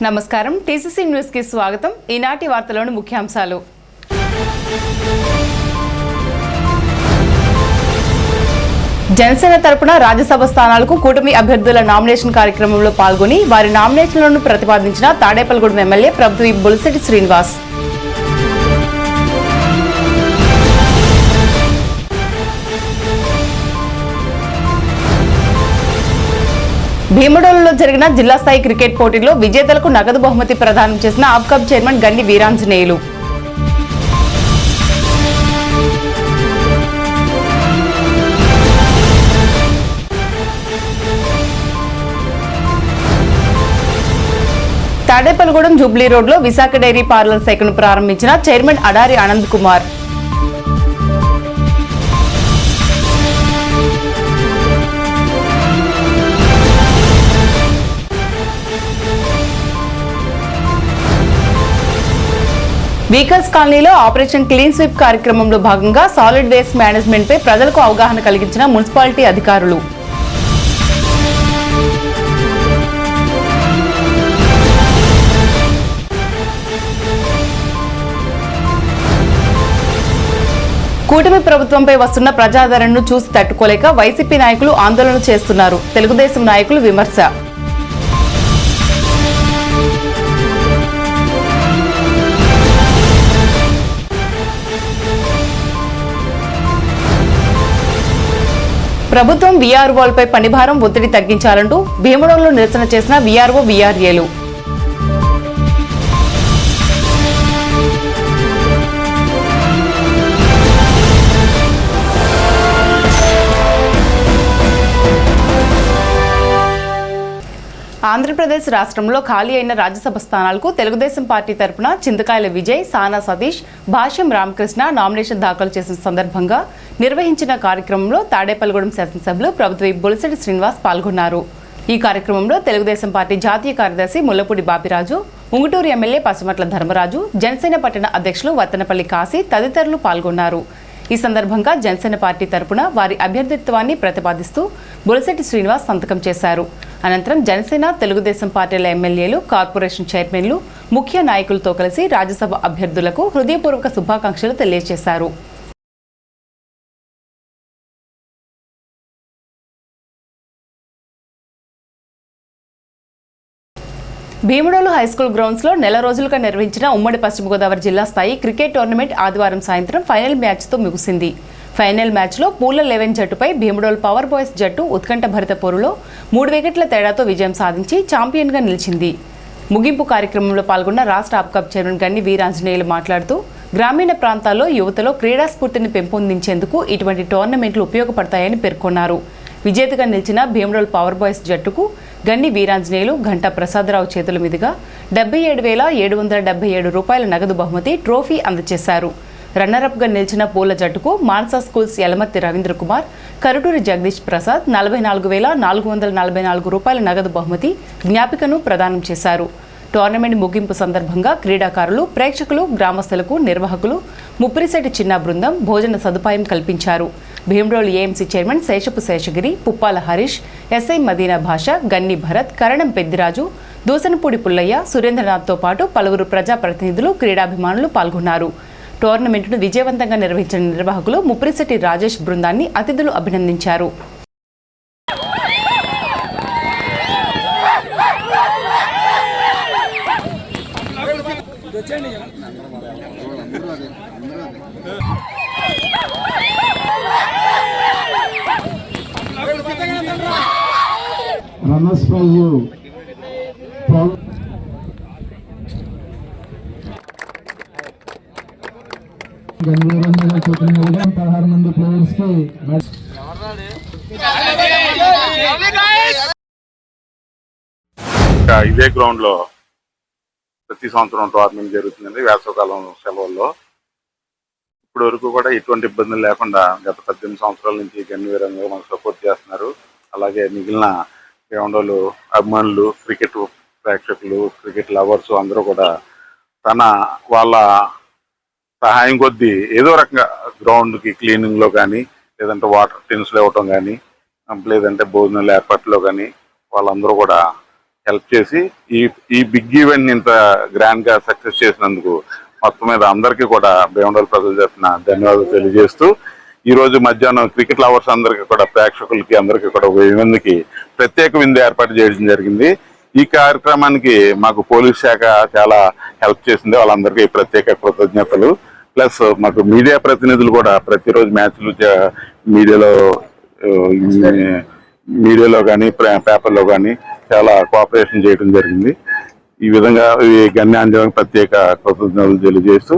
నమస్కారం TCC news కి స్వాగతం. ఈనాటి వార్తలోని ముఖ్యాంశాలు. జనసేన తరపున రాజ్యసభ స్థానాలకు కూటమి అభ్యర్థుల నామినేషన్ కార్యక్రమంలో పాల్గొని వారి నామినేషన్లను ప్రతిపాదించిన తాడేపల్లిగూడెం ఎమ్మెల్యే ప్రభుత్వ బొలిశెట్టి శ్రీనివాస్. భీమడోలులో జరిగిన జిల్లా స్థాయి క్రికెట్ పోటీలో విజేతలకు నగదు బహుమతి ప్రదానం చేసిన ఆప్కాబ్ చైర్మన్ గండి వీరాంజనేయులు. తాడేపల్లిగూడెం జూబ్లీ రోడ్లో విశాఖ డైరీ పార్లర్ శాఖను ప్రారంభించిన చైర్మన్ అడారి ఆనంద్ కుమార్. వీకర్స్ కాలనీలో ఆపరేషన్ క్లీన్ స్వీప్ కార్యక్రమంలో భాగంగా సాలిడ్ వేస్ట్ మేనేజ్మెంట్ పై ప్రజలకు అవగాహన కలిగించిన మున్సిపాలిటీ అధికారులు. కూటమి ప్రభుత్వంపై వస్తున్న ప్రజాదరణను చూసి తట్టుకోలేక వైసీపీ నాయకులు ఆందోళన చేస్తున్నారు. తెలుగుదేశం నాయకులు విమర్శ. ప్రభుత్వం వీఆర్ఓలపై పనిభారం ఒత్తిడి తగ్గించాలంటూ భీమడోలులో నిరసన చేసిన వీఆర్ఓ వీఆర్ఏలు. ఆంధ్రప్రదేశ్ రాష్ట్రంలో ఖాళీ అయిన రాజ్యసభ స్థానాలకు తెలుగుదేశం పార్టీ తరపున చింతకాయల విజయ్, సానా సతీష్, భాష్యం రామకృష్ణ నామినేషన్ దాఖలు చేసిన సందర్భంగా నిర్వహించిన కార్యక్రమంలో తాడేపల్లిగూడెం శాసనసభ్యులు ప్రభుత్వ బొలిశెట్టి శ్రీనివాస్ పాల్గొన్నారు. ఈ కార్యక్రమంలో తెలుగుదేశం పార్టీ జాతీయ కార్యదర్శి ముల్లపూడి బాపిరాజు, ఉంగుటూరు ఎమ్మెల్యే పచ్చమట్ల ధర్మరాజు, జనసేన పట్టణ అధ్యక్షులు వత్తనపల్లి కాశీ తదితరులు పాల్గొన్నారు. ఈ సందర్భంగా జనసేన పార్టీ తరపున వారి అభ్యర్థిత్వాన్ని ప్రతిపాదిస్తూ బొలిశెట్టి శ్రీనివాస్ సంతకం చేశారు. అనంతరం జనసేన, తెలుగుదేశం పార్టీల ఎమ్మెల్యేలు, కార్పొరేషన్ చైర్మన్లు, ముఖ్య నాయకులతో కలిసి రాజ్యసభ అభ్యర్థులకు హృదయపూర్వక శుభాకాంక్షలు తెలియజేశారు. భీమడోలు హైస్కూల్ గ్రౌండ్స్ లో నెల రోజులుగా నిర్వహించిన ఉమ్మడి పశ్చిమ గోదావరి జిల్లా స్థాయి క్రికెట్ టోర్నమెంట్ ఆదివారం సాయంత్రం ఫైనల్ మ్యాచ్తో ముగిసింది. ఫైనల్ మ్యాచ్లో పూల 11 జట్టుపై భీమడోలు పవర్ బాయ్స్ జట్టు ఉత్కంఠ భరిత పోరులో 3 వికెట్ల తేడాతో విజయం సాధించి ఛాంపియన్గా నిలిచింది. ముగింపు కార్యక్రమంలో పాల్గొన్న రాష్ట్ర ఆప్కాబ్ చైర్మన్ గండి వీరాంజనేయులు మాట్లాడుతూ గ్రామీణ ప్రాంతాల్లో యువతలో క్రీడా స్ఫూర్తిని పెంపొందించేందుకు ఇటువంటి టోర్నమెంట్లు ఉపయోగపడతాయని పేర్కొన్నారు. విజేతగా నిలిచిన భీమడోలు పవర్ బాయ్స్ జట్టుకు గండి వీరాంజనేయులు, ఘంటా ప్రసాదరావు చేతుల మీదుగా 77,777 రూపాయల నగదు బహుమతి ట్రోఫీ అందజేశారు. రన్నరప్గా నిలిచిన పూల జట్టుకు మాన్సా స్కూల్స్ యలమర్తి రవీంద్ర కుమార్, కరుటూరి జగదీష్ ప్రసాద్ 44,444 రూపాయల నగదు బహుమతి జ్ఞాపికను ప్రదానం చేశారు. టోర్నమెంట్ ముగింపు సందర్భంగా క్రీడాకారులు, ప్రేక్షకులు, గ్రామస్తులకు నిర్వాహకులు, ముప్పిరిశెట్టి చిన్న బృందం భోజన సదుపాయం కల్పించారు. Bhimadolu AMC chairman శేషపు Seshagiri, Puppala Harish, SI Madina భాష, గన్ని భరత్, కరణం పెద్దిరాజు, దూసనపూడి పుల్లయ్య, సురేంద్రనాథ్తో పాటు పలువురు ప్రజాప్రతినిధులు, క్రీడాభిమానులు పాల్గొన్నారు. టోర్నమెంట్ను విజయవంతంగా నిర్వహించిన నిర్వాహకులు ముప్పిరిశెట్టి రాజేష్ బృందాన్ని అతిథులు అభినందించారు. పదహారు మంది ప్లేయర్స్ కి ఇదే గ్రౌండ్ లో ప్రతి సంవత్సరం టోర్నమెంట్ జరుగుతుందండి. వేసవకాలం సెలవుల్లో ఇప్పటి వరకు కూడా ఎటువంటి ఇబ్బందులు లేకుండా గత 18 సంవత్సరాల నుంచి గన్వీరంగా మనకు సపోర్ట్ చేస్తున్నారు. అలాగే మిగిలిన గ్రౌండ్లు అభిమానులు, క్రికెట్ ప్రేక్షకులు, క్రికెట్ లవర్స్ అందరూ కూడా వాళ్ళ సహాయం కొద్దీ ఏదో రకంగా గ్రౌండ్కి క్లీనింగ్లో కానీ, లేదంటే వాటర్ టిన్స్లో ఇవ్వటం కానీ, లేదంటే భోజనాల ఏర్పాట్లో కానీ వాళ్ళందరూ కూడా హెల్ప్ చేసి ఈ బిగ్ ఈవెంట్ ఇంత గ్రాండ్ గా సక్సెస్ చేసినందుకు మొత్తం మీద అందరికీ కూడా భీమడోలు ప్రజల తరఫున ధన్యవాదాలు తెలియజేస్తూ ఈ రోజు మధ్యాహ్నం క్రికెట్ లవర్స్ అందరికీ కూడా ప్రేక్షకులకి అందరికీ కూడా 1000 మందికి ప్రత్యేక విందు ఏర్పాటు చేయడం జరిగింది. ఈ కార్యక్రమానికి మాకు పోలీస్ శాఖ చాలా హెల్ప్ చేసింది. వాళ్ళందరికీ ప్రత్యేక కృతజ్ఞతలు. ప్లస్ మాకు మీడియా ప్రతినిధులు కూడా ప్రతిరోజు మ్యాచ్లు మీడియాలో కానీ పేపర్లో కానీ చాలా కోఆపరేషన్ చేయడం జరిగింది. ఈ విధంగా ఈ గణ్యాంజలికి ప్రత్యేక కృతజ్ఞతలు తెలియజేస్తూ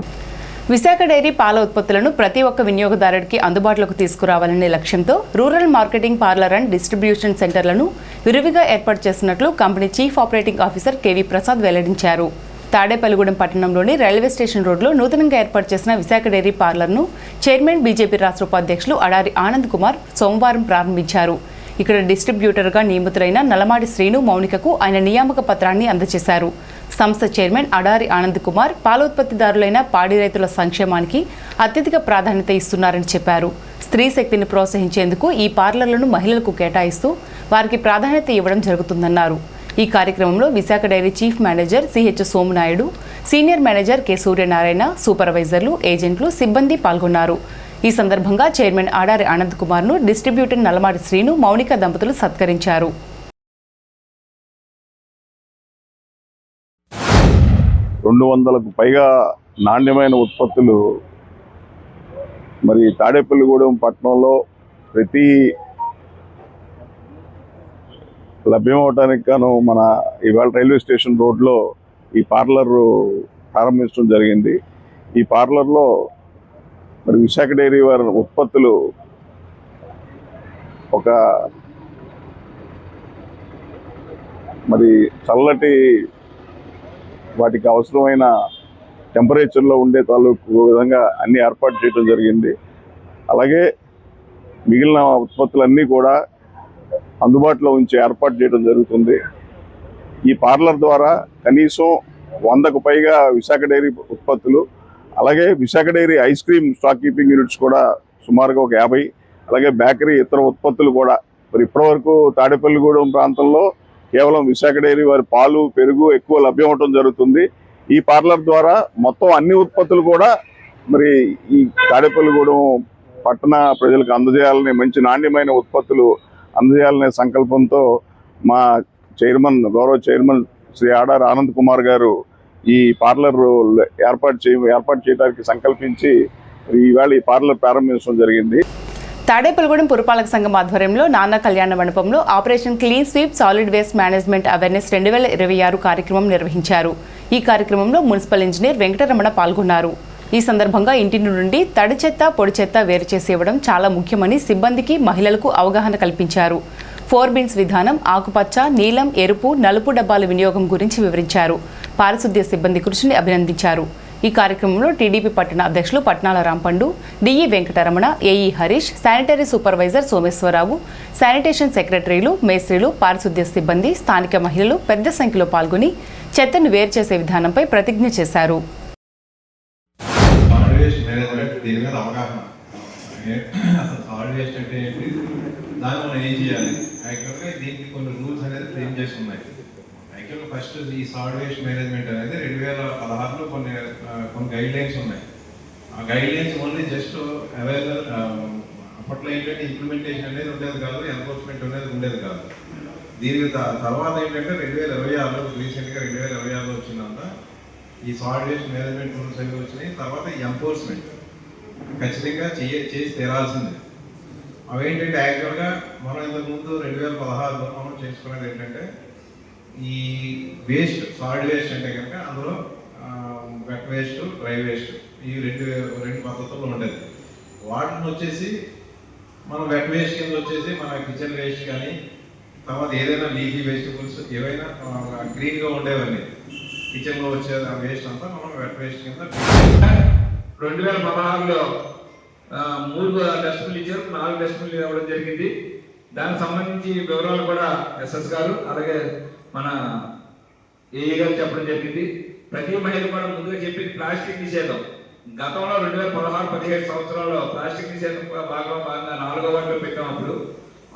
విశాఖ డైరీ పాల ఉత్పత్తులను ప్రతి ఒక్క వినియోగదారుడికి అందుబాటులోకి తీసుకురావాలనే లక్ష్యంతో rural marketing parlour and distribution సెంటర్లను విరివిగా ఏర్పాటు చేసినట్లు company chief operating officer K V Prasad వెల్లడించారు. తాడేపల్లిగూడెం పట్టణంలోని రైల్వే స్టేషన్ రోడ్లో నూతనంగా ఏర్పాటు చేసిన విశాఖ డైరీ పార్లర్ను చైర్మన్ బీజేపీ రాష్ట్ర ఉపాధ్యక్షులు అడారి ఆనంద్ కుమార్ సోమవారం ప్రారంభించారు. ఇక్కడ డిస్ట్రిబ్యూటర్గా నియమితులైన నలమాడి శ్రీను మౌనికకు ఆయన నియామక పత్రాన్ని అందజేశారు. సంస్థ చైర్మన్ అడారి ఆనంద్ కుమార్ పాల ఉత్పత్తిదారులైన పాడి రైతుల సంక్షేమానికి అత్యధిక ప్రాధాన్యత ఇస్తున్నారని చెప్పారు. స్త్రీ శక్తిని ప్రోత్సహించేందుకు ఈ పార్లర్లను మహిళలకు కేటాయిస్తూ వారికి ప్రాధాన్యత ఇవ్వడం జరుగుతుందన్నారు. ఈ కార్యక్రమంలో Visakha dairy chief manager C H Somanaidu, senior manager K Suryanarayana, సూపర్వైజర్లు, ఏజెంట్లు, సిబ్బంది పాల్గొన్నారు. ఈ సందర్భంగా చైర్మన్ ఆడారి ఆనంద్ కుమార్ను డిస్ట్రిబ్యూటర్ నలమాడి శ్రీను, మౌనిక దంపతులు సత్కరించారు. 200కు పైగా నాణ్యమైన ఉత్పత్తులు మరి తాడేపల్లిగూడెం పట్టణంలో ప్రతి లభ్యమవటానికి గాను మన ఇవాళ రైల్వే స్టేషన్ రోడ్లో ఈ పార్లర్ ప్రారంభించడం జరిగింది. ఈ పార్లర్లో మరి విశాఖ డైరీ వారి ఉత్పత్తులు ఒక మరి చల్లటి వాటికి అవసరమైన టెంపరేచర్లో ఉండే తాలూకు విధంగా అన్ని ఏర్పాటు చేయడం జరిగింది. అలాగే మిగిలిన ఉత్పత్తులన్నీ కూడా అందుబాటులో ఉంచి ఏర్పాటు చేయడం జరుగుతుంది. ఈ పార్లర్ ద్వారా కనీసం 100కు పైగా విశాఖ డైరీ ఉత్పత్తులు, అలాగే Visakha dairy ice cream stock keeping units కూడా సుమారుగా ఒక 50, అలాగే బేకరీ ఇతర ఉత్పత్తులు కూడా మరి ఇప్పటివరకు తాడేపల్లిగూడెం ప్రాంతంలో కేవలం విశాఖ డైరీ వారి పాలు, పెరుగు ఎక్కువ లభ్యం అవటం జరుగుతుంది. ఈ పార్లర్ ద్వారా మొత్తం అన్ని ఉత్పత్తులు కూడా మరి ఈ తాడేపల్లిగూడెం పట్టణ ప్రజలకు అందజేయాలని, మంచి నాణ్యమైన ఉత్పత్తులు అందజేయాలనే సంకల్పంతో మా గౌరవ చైర్మన్ శ్రీ ఆడారి ఆనంద్ కుమార్ గారు ఈ పార్లర్ ఏర్పాటు చేయడానికి సంకల్పించి ఈవేళ ఈ పార్లర్ ప్రారంభించడం జరిగింది. తాడేపల్లిగూడెం పురపాలక సంఘం ఆధ్వర్యంలో నాన్న కళ్యాణ మండపంలో operation clean sweep solid waste management awareness 2026 కార్యక్రమం నిర్వహించారు. ఈ కార్యక్రమంలో మున్సిపల్ ఇంజనీర్ వెంకటరమణ పాల్గొన్నారు. ఈ సందర్భంగా ఇంటి నుండి తడి చెత్త, పొడి చెత్త వేరు చేసి ఇవ్వడం చాలా ముఖ్యమని సిబ్బందికి, మహిళలకు అవగాహన కల్పించారు. 4 బిన్స్ విధానం, ఆకుపచ్చ, నీలం, ఎరుపు, నలుపు డబ్బాల వినియోగం గురించి వివరించారు. పారిశుద్ధ్య సిబ్బంది కృషిని అభినందించారు. ఈ కార్యక్రమంలో టీడీపీ పట్టణ అధ్యక్షులు Patnala Rampandu, DE Venkataramana, AE Harish, sanitary supervisor Someswararao, sanitation సెక్రటరీలు, మేస్త్రీలు, పారిశుద్ధ్య సిబ్బంది, స్థానిక మహిళలు పెద్ద సంఖ్యలో పాల్గొని చెత్తను వేరు చేసే విధానంపై ప్రతిజ్ఞ చేశారు. దీనికి కొన్ని రూల్స్ అనేది ఫ్రేమ్ చేసి ఉన్నాయి. యాక్చువల్గా ఫస్ట్ ఈ సాలిడ్ వేస్ట్ మేనేజ్మెంట్ అనేది 2016లో కొన్ని గైడ్ లైన్స్ ఉన్నాయి. ఆ guide lines only just available. అప్పట్లో ఏంటంటే ఇంప్లిమెంటేషన్ అనేది ఉండేది కాదు, ఎన్ఫోర్స్మెంట్ అనేది ఉండేది కాదు. దీని తర్వాత ఏంటంటే 2026లో రీసెంట్గా 2026లో వచ్చిందంట ఈ సాలిడ్ వేస్ట్ మేనేజ్మెంట్ రూల్స్ అనేవి వచ్చినాయి. తర్వాత ఎన్ఫోర్స్మెంట్ ఖచ్చితంగా చేసి తీరాల్సింది. అవేంటంటే యాక్చువల్గా మనం ఇంతకుముందు 2016లో మనం చేసుకునేది ఏంటంటే ఈ వేస్ట్, సాలిడ్ వేస్ట్ అంటే కనుక అందులో వెట్ వేస్ట్, డ్రై వేస్ట్, ఈ రెండు పద్ధతుల్లో ఉండేది. వాటిని వచ్చేసి మనం వెట్ వేస్ట్ కింద వచ్చేసి మన కిచెన్ వేస్ట్ కానీ, తర్వాత ఏదైనా లీఫీ వెజిటబుల్స్ ఏవైనా గ్రీన్గా ఉండేవన్నీ కిచెన్లో వచ్చే ఆ వేస్ట్ అంతా మనం వెట్ వేస్ట్ కింద 2016లో 3 డస్ట్బిన్లు ఇచ్చారు, 4 డస్ట్బిన్లు ఇవ్వడం జరిగింది. దానికి సంబంధించి వివరాలు కూడా ఎస్ఎస్ గారు అలాగే మన ఏఈ గారు చెప్పడం జరిగింది. ప్రతి మహిళ కూడా ముందుగా చెప్పింది ప్లాస్టిక్ నిషేధం. గతంలో 2016-17 సంవత్సరాల్లో ప్లాస్టిక్ నిషేధం భాగంగా 4వ వార్డులో పెట్టాం.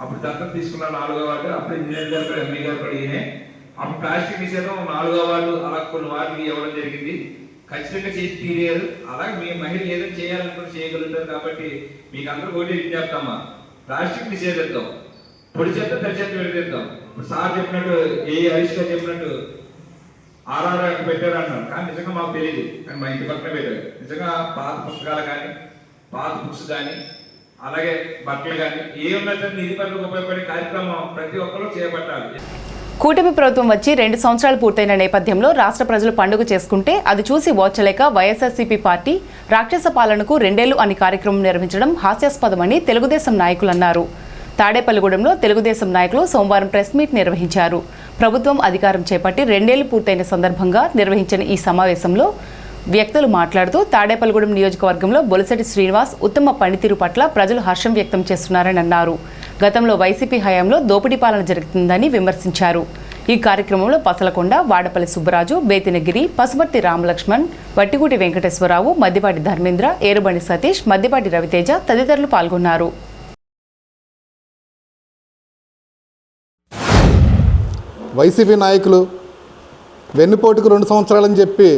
అప్పుడు దత్తత తీసుకున్న 4వ వార్డు, అప్పుడు ఇంజనీర్ గారు కూడా, ఎంఈ గారు కూడా ఈయనే. అప్పుడు ప్లాస్టిక్ నిషేధం 4వ వార్డు అలా కొన్ని వార్డుకి ఇవ్వడం జరిగింది. ఖచ్చితంగా చేసి తీరేరు. అలాగే మీ మహిళలు ఏదైనా చేయాలనుకుంటే చేయగలుగుతారు. కాబట్టి మీకు అందరూ ఒకటి విజ్ఞప్తమ్మా, ప్లాస్టిక్ నిషేధిద్దాం, పొడి చెత్త తడి చెత్త విడదీద్దాం. ఇప్పుడు సార్ చెప్పినట్టు హరీష్ గారు చెప్పినట్టు ఆర్ఆర్ పెట్టారు అన్నారు, కానీ నిజంగా మాకు తెలియదు. కానీ మా ఇంటి పక్కన పెట్టారు. నిజంగా పాత పుస్తకాలు కానీ పాత బుక్స్ కానీ అలాగే బట్టలు కానీ ఏమన్నా సరే నిధి పనులకు ఉపయోగపడే కార్యక్రమం ప్రతి ఒక్కరూ చేపట్టాలి. కూటమి ప్రభుత్వం వచ్చి 2 సంవత్సరాలు పూర్తయిన నేపథ్యంలో రాష్ట్ర ప్రజలు పండుగ చేసుకుంటే అది చూసి ఓర్చలేక వైఎస్ఆర్సీపీ పార్టీ రాక్షస పాలనకు 2 ఏళ్లు అని కార్యక్రమం నిర్వహించడం హాస్యాస్పదమని తెలుగుదేశం నాయకులు అన్నారు. తాడేపల్లిగూడెంలో తెలుగుదేశం నాయకులు సోమవారం ప్రెస్ మీట్ నిర్వహించారు. ప్రభుత్వం అధికారం చేపట్టి 2 ఏళ్లు పూర్తయిన సందర్భంగా నిర్వహించిన ఈ సమావేశంలో వ్యక్తులు మాట్లాడుతూ తాడేపల్లిగూడెం నియోజకవర్గంలో బొలిశెట్టి శ్రీనివాస్ ఉత్తమ పనితీరు పట్ల ప్రజలు హర్షం వ్యక్తం చేస్తున్నారని అన్నారు. గతంలో వైసీపీ హయాంలో దోపిడీ పాలన జరుగుతుందని విమర్శించారు. ఈ కార్యక్రమంలో పసలకొండ, వాడపల్లి సుబ్బరాజు, బేతినగిరి, పసుమర్తి రామలక్ష్మణ్, వట్టిగూటి వెంకటేశ్వరరావు, మద్దిపాటి ధర్మేంద్ర, ఏరుబండి సతీష్, మద్దిపాటి రవితేజ తదితరులు పాల్గొన్నారు. వైసీపీ నాయకులు వెన్నుపోటుకు 2 సంవత్సరాలని చెప్పి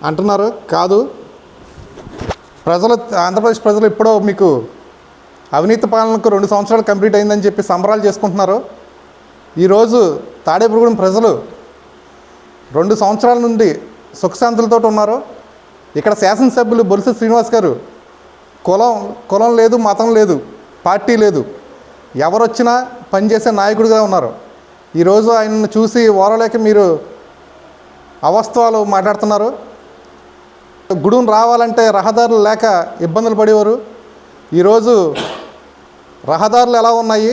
అంటున్నారు. కాదు, ఆంధ్రప్రదేశ్ ప్రజలు ఇప్పుడో మీకు అవినీతి పాలనకు 2 సంవత్సరాలు కంప్లీట్ అయిందని చెప్పి సంబరాలు చేసుకుంటున్నారు. ఈరోజు తాడేపల్లిగూడెం ప్రజలు 2 సంవత్సరాల నుండి సుఖశాంతులతో ఉన్నారు. ఇక్కడ శాసనసభ్యులు బొలిశెట్టి శ్రీనివాస్ గారు కులం లేదు, మతం లేదు, పార్టీ లేదు, ఎవరొచ్చినా పనిచేసే నాయకుడిగా ఉన్నారు. ఈరోజు ఆయనను చూసి ఓరలేక మీరు అవాస్తవాలు మాట్లాడుతున్నారు. గుడును రావాలంటే రహదారులు లేక ఇబ్బందులు పడేవారు. ఈరోజు రహదారులు ఎలా ఉన్నాయి,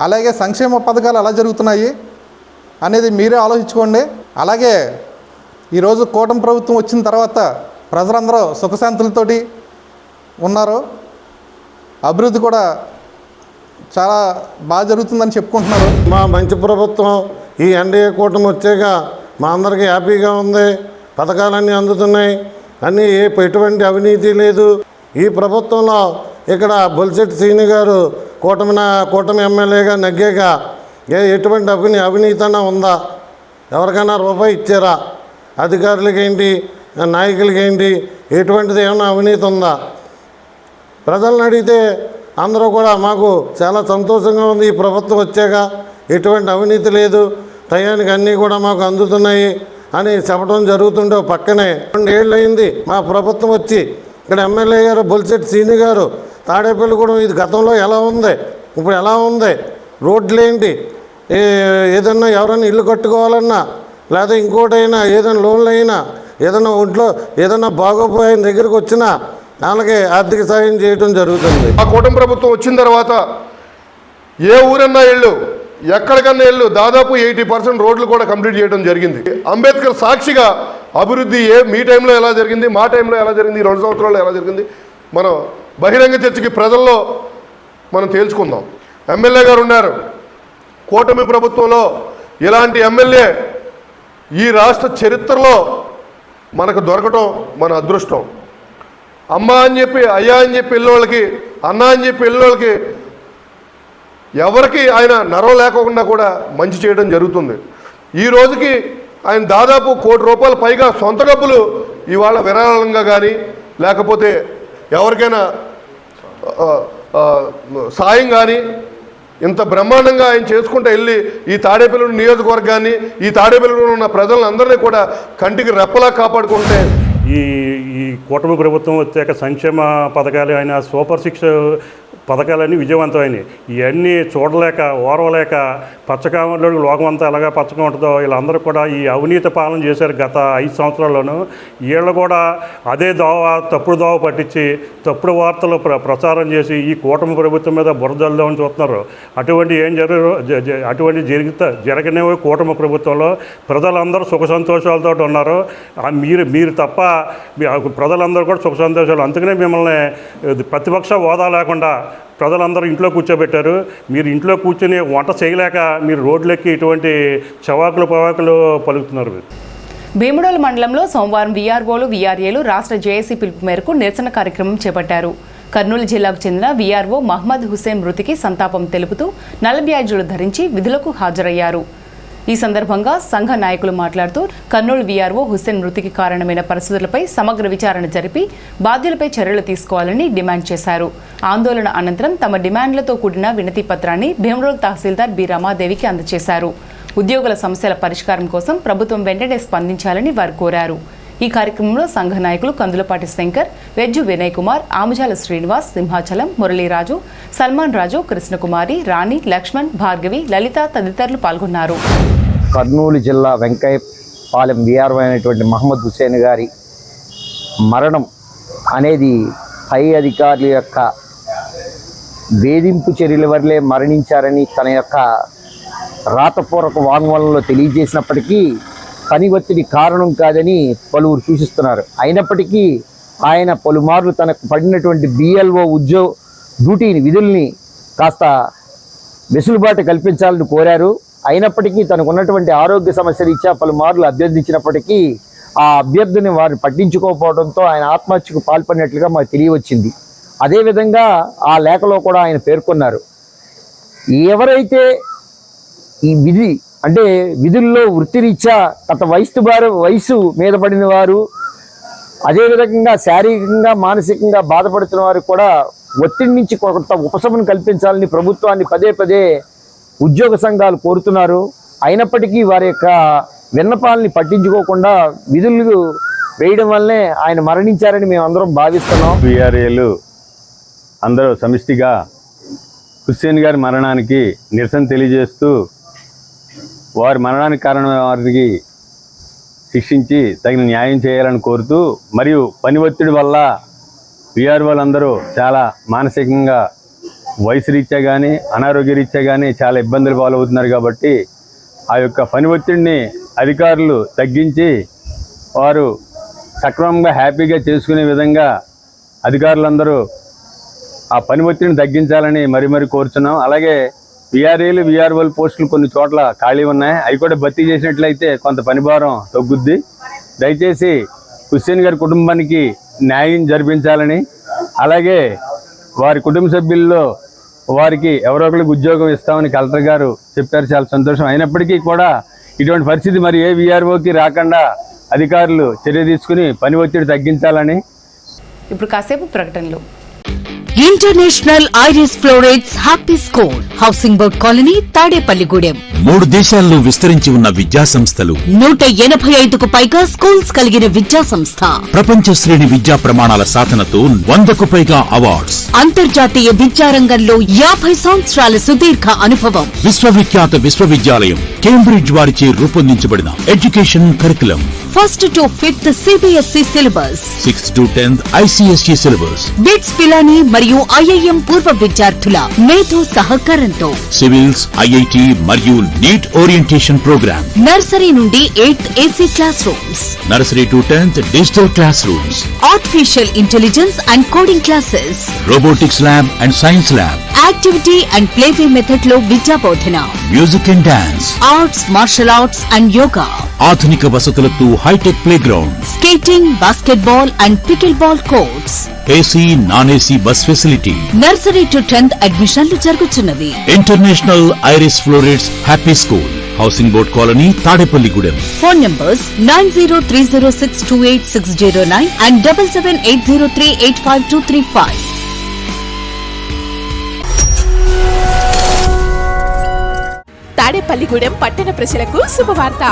అలాగే సంక్షేమ పథకాలు ఎలా జరుగుతున్నాయి అనేది మీరే ఆలోచించుకోండి. అలాగే ఈరోజు కూటమి ప్రభుత్వం వచ్చిన తర్వాత ప్రజలందరూ సుఖశాంతులతోటి ఉన్నారు. అభివృద్ధి కూడా చాలా బాగా జరుగుతుందని చెప్పుకుంటున్నారు. మా మంచి ప్రభుత్వం ఈ ఎన్డీఏ కూటమి వచ్చాక మా అందరికీ హ్యాపీగా ఉంది. పథకాలన్నీ అందుతున్నాయి, అన్నీ ఎటువంటి అవినీతి లేదు. ఈ ప్రభుత్వంలో ఇక్కడ బొలిశెట్టి శ్రీని గారు కూటమి ఎమ్మెల్యేగా నగ్గాక ఎటువంటి అవినీతి అన్నా ఉందా? ఎవరికైనా రూపాయి ఇచ్చారా? అధికారులకి ఏంటి, నాయకులకి ఏంటి, ఎటువంటిది ఏమైనా అవినీతి ఉందా? ప్రజలను అడిగితే అందరూ కూడా మాకు చాలా సంతోషంగా ఉంది, ఈ ప్రభుత్వం వచ్చాక ఎటువంటి అవినీతి లేదు, టయానికి అన్నీ కూడా మాకు అందుతున్నాయి అని చెప్పడం జరుగుతుండే. పక్కనే 2 ఏళ్ళు అయింది మా ప్రభుత్వం వచ్చి. ఇక్కడ ఎమ్మెల్యే గారు బొలిశెట్టి శ్రీని గారు తాడేపల్లిగూడెం ఇది గతంలో ఎలా ఉంది, ఇప్పుడు ఎలా ఉంది, రోడ్లు ఏంటి, ఏదన్నా ఎవరైనా ఇల్లు కట్టుకోవాలన్నా లేదా ఇంకోటైనా ఏదైనా లోన్లు అయినా ఏదైనా ఒంట్లో ఏదైనా బాగోపోయిన దగ్గరికి వచ్చినా వాళ్ళకి ఆర్థిక సాయం చేయడం జరుగుతుంది. ఆ కూటమి ప్రభుత్వం వచ్చిన తర్వాత ఏ ఊరన్నా ఇళ్ళు, ఎక్కడికన్నా ఇళ్ళు దాదాపు 80% రోడ్లు కూడా కంప్లీట్ చేయడం జరిగింది. అంబేద్కర్ సాక్షిగా అభివృద్ధి మీ టైంలో ఎలా జరిగింది, మా టైంలో ఎలా జరిగింది, 2 సంవత్సరాల్లో ఎలా జరిగింది, మనం బహిరంగ చర్చకి ప్రజల్లో మనం తేల్చుకుందాం. ఎమ్మెల్యే గారు ఉన్నారు. కూటమి ప్రభుత్వంలో ఇలాంటి ఎమ్మెల్యే ఈ రాష్ట్ర చరిత్రలో మనకు దొరకటం మన అదృష్టం. అమ్మ అని చెప్పి, అయ్యా అని చెప్పి వెళ్ళేవాళ్ళకి, అన్న అని చెప్పి వెళ్ళేవాళ్ళకి ఎవరికి ఆయన నరవ లేకుండా కూడా మంచి చేయడం జరుగుతుంది. ఈ రోజుకి ఆయన దాదాపు ₹1 కోటి పైగా సొంత డబ్బులు ఇవాళ విరాళంగా కానీ లేకపోతే ఎవరికైనా సాయం కానీ ఇంత బ్రహ్మాండంగా ఆయన చేసుకుంటూ వెళ్ళి ఈ తాడేపల్లి నియోజకవర్గాన్ని, ఈ తాడేపల్లిలో ఉన్న ప్రజలందరినీ కూడా కంటికి రెప్పలా కాపాడుకుంటే ఈ కూటమి ప్రభుత్వం వచ్చాక సంక్షేమ పథకాలు అయినా సూపర్ 6 పథకాలన్నీ విజయవంతమైనవి. ఇవన్నీ చూడలేక ఓర్వలేక పచ్చకామలో లోకం అంతా ఎలాగా పచ్చగా ఉంటుందో వీళ్ళందరూ కూడా ఈ అవినీతి పాలన చేశారు గత 5 సంవత్సరాల్లోనూ. వీళ్ళు కూడా అదే తప్పుడు దోవ పట్టించి తప్పుడు వార్తలు ప్రచారం చేసి ఈ కూటమి ప్రభుత్వం మీద బురదల్దామని చూస్తున్నారు. అటువంటి జరగనివి కూటమి ప్రభుత్వంలో ప్రజలందరూ సుఖ సంతోషాలతో ఉన్నారు. మీరు తప్ప ప్రజలందరూ కూడా సుఖ సంతోషాలు. అందుకనే మిమ్మల్ని ప్రతిపక్ష హోదా లేకుండా ప్రజలందరూ ఇంట్లో కూర్చోబెట్టారు. మీరు ఇంట్లో కూర్చొని వంట చేయలేక మీరు రోడ్లెక్కి ఇటువంటి చవాకులు పవాకులు పలుకుతున్నారు. భీముడోలు మండలంలో సోమవారం వీఆర్ఓలు, వీఆర్ఏలు రాష్ట్ర జేఏసీ పిలుపు మేరకు నిరసన కార్యక్రమం చేపట్టారు. కర్నూలు జిల్లాకు చెందిన వీఆర్ఓ మహమ్మద్ హుసేన్ మృతికి సంతాపం తెలుపుతూ నల్ల బ్యాడ్జీలు ధరించి విధులకు హాజరయ్యారు. ఈ సందర్భంగా సంఘ నాయకులు మాట్లాడుతూ కర్నూలు వీఆర్ఓ హుస్సేన్ మృతికి కారణమైన పరిస్థితులపై సమగ్ర విచారణ జరిపి బాధ్యులపై చర్యలు తీసుకోవాలని డిమాండ్ చేశారు. ఆందోళన అనంతరం తమ డిమాండ్లతో కూడిన వినతి పత్రాన్ని భీమడోల్ తహసీల్దార్ బి రమాదేవికి అందజేశారు. ఉద్యోగుల సమస్యల పరిష్కారం కోసం ప్రభుత్వం వెంటనే స్పందించాలని వారు కోరారు. ఈ కార్యక్రమంలో సంఘ నాయకులు కందులపాటి శంకర్, వెజ్జు వినయ్ కుమార్, ఆముజాల శ్రీనివాస్, సింహాచలం, మురళీరాజు, సల్మాన్ రాజు, కృష్ణకుమారి, రాణి, లక్ష్మణ్, భార్గవి, లలిత తదితరులు పాల్గొన్నారు. కర్నూలు జిల్లా వెంకయ్యపాలెం వీఆర్ఓ అయినటువంటి మహమ్మద్ హుస్సేన్ గారి మరణం అనేది పై అధికారుల యొక్క వేధింపు చర్యల వల్లే మరణించారని తన యొక్క రాతపూర్వక వాంగ్మూలంలో తెలియజేసినప్పటికీ పని ఒత్తిడి కారణం కాదని పలువురు సూచిస్తున్నారు. అయినప్పటికీ ఆయన పలుమార్లు తనకు పడినటువంటి బిఎల్ఓ డ్యూటీని విధుల్ని కాస్త వెసులుబాటు కల్పించాలని కోరారు. అయినప్పటికీ తనకు ఉన్నటువంటి ఆరోగ్య సమస్య రీత్యా పలుమార్లు అభ్యర్థించినప్పటికీ ఆ అభ్యర్థిని వారు పట్టించుకోకపోవడంతో ఆయన ఆత్మహత్యకు పాల్పడినట్లుగా మాకు తెలియవచ్చింది. అదేవిధంగా ఆ లేఖలో కూడా ఆయన పేర్కొన్నారు, ఎవరైతే ఈ విధుల్లో వృత్తిరీత్యా గత వయసు మీద పడిన వారు, అదేవిధంగా శారీరకంగా మానసికంగా బాధపడుతున్న వారు కూడా ఒత్తిడి నుంచి కొంత ఉపశమనం కల్పించాలని ప్రభుత్వాన్ని పదే పదే ఉద్యోగ సంఘాలు కోరుతున్నారు. అయినప్పటికీ వారి యొక్క విన్నపాలని పట్టించుకోకుండా విధులు వేయడం వల్లే ఆయన మరణించారని మేము అందరం భావిస్తున్నాం. వీఆర్ఏలు అందరూ సమిష్టిగా హుస్సేన్ గారి మరణానికి నిరసన తెలియజేస్తూ వారి మరణానికి కారణమైన వారికి శిక్షించి తగిన న్యాయం చేయాలని కోరుతూ, మరియు పని ఒత్తిడి వల్ల వీఆర్ఓలందరూ చాలా మానసికంగా వయసు రీత్యా కానీ అనారోగ్య రీత్యా కానీ చాలా ఇబ్బందులు పాలవుతున్నారు. కాబట్టి ఆ యొక్క పని ఒత్తిడిని అధికారులు తగ్గించి వారు సక్రమంగా హ్యాపీగా చేసుకునే విధంగా అధికారులందరూ ఆ పని ఒత్తిడిని తగ్గించాలని మరీ కోరుతున్నాం. అలాగే వీఆర్ఏలు వీఆర్ఓల పోస్టులు కొన్ని చోట్ల ఖాళీ ఉన్నాయి, అవి కూడా భర్తీ చేసినట్లయితే కొంత పనిభారం తగ్గుద్ది. దయచేసి హుస్సేన్ గారి కుటుంబానికి న్యాయం జరిపించాలని, అలాగే వారి కుటుంబ సభ్యుల్లో వారికి ఎవరో ఒకరికి ఉద్యోగం ఇస్తామని కలెక్టర్ గారు చెప్పారు, చాలా సంతోషం. అయినప్పటికీ కూడా ఇటువంటి పరిస్థితి మరి ఏ వీఆర్ఓకి రాకుండా అధికారులు చర్య తీసుకుని పని ఒత్తిడి తగ్గించాలని. ఇప్పుడు కాసేపు ప్రకటనలు. International Iris Florets happy school, housing board colony, Tadepalligudem. 3 దేశాల్లో విస్తరించి ఉన్న విద్యా సంస్థలు, 185కు పైగా స్కూల్స్ కలిగిన విద్యా సంస్థ, ప్రపంచ శ్రేణి విద్యా ప్రమాణాల సాధనతో 100కు పైగా అవార్డ్స్, అంతర్జాతీయ విద్యారంగంలో 50 సంవత్సరాల సుదీర్ఘ అనుభవం. విశ్వవిఖ్యాత విశ్వవిద్యాలయం కేంబ్రిడ్జ్ వారిచే రూపొందించబడిన education curriculum, 1st to 5th CBSE syllabus, 6th to 10th ICSE syllabus, BITS Pilani మరియు IIM పూర్వ విద్యార్థుల మేధో సహకారంతో సివిల్స్, ఐఐటి మరియు నీట్ ఓరియంటేషన్ ప్రోగ్రామ్, నర్సరీ నుండి 8th AC class rooms, nursery to 10th digital class rooms, artificial intelligence and coding classes, robotics lab and science lab, activity and play way method లో విద్యా బోధన, music and dance, arts, martial arts and yoga, ఆధునిక వసతులతో hitech play ground, skating, basketball and pickle ball courts, AC non AC bus facility. Nursery to 10th అడ్మిషన్లు జరుగుతున్నవి. International Iris Florets happy school, housing board colony, Tadepalligudem. Phone numbers 9030628609 and 7780385235. Tadepalligudem పట్టణ ప్రజలకు శుభవార్త.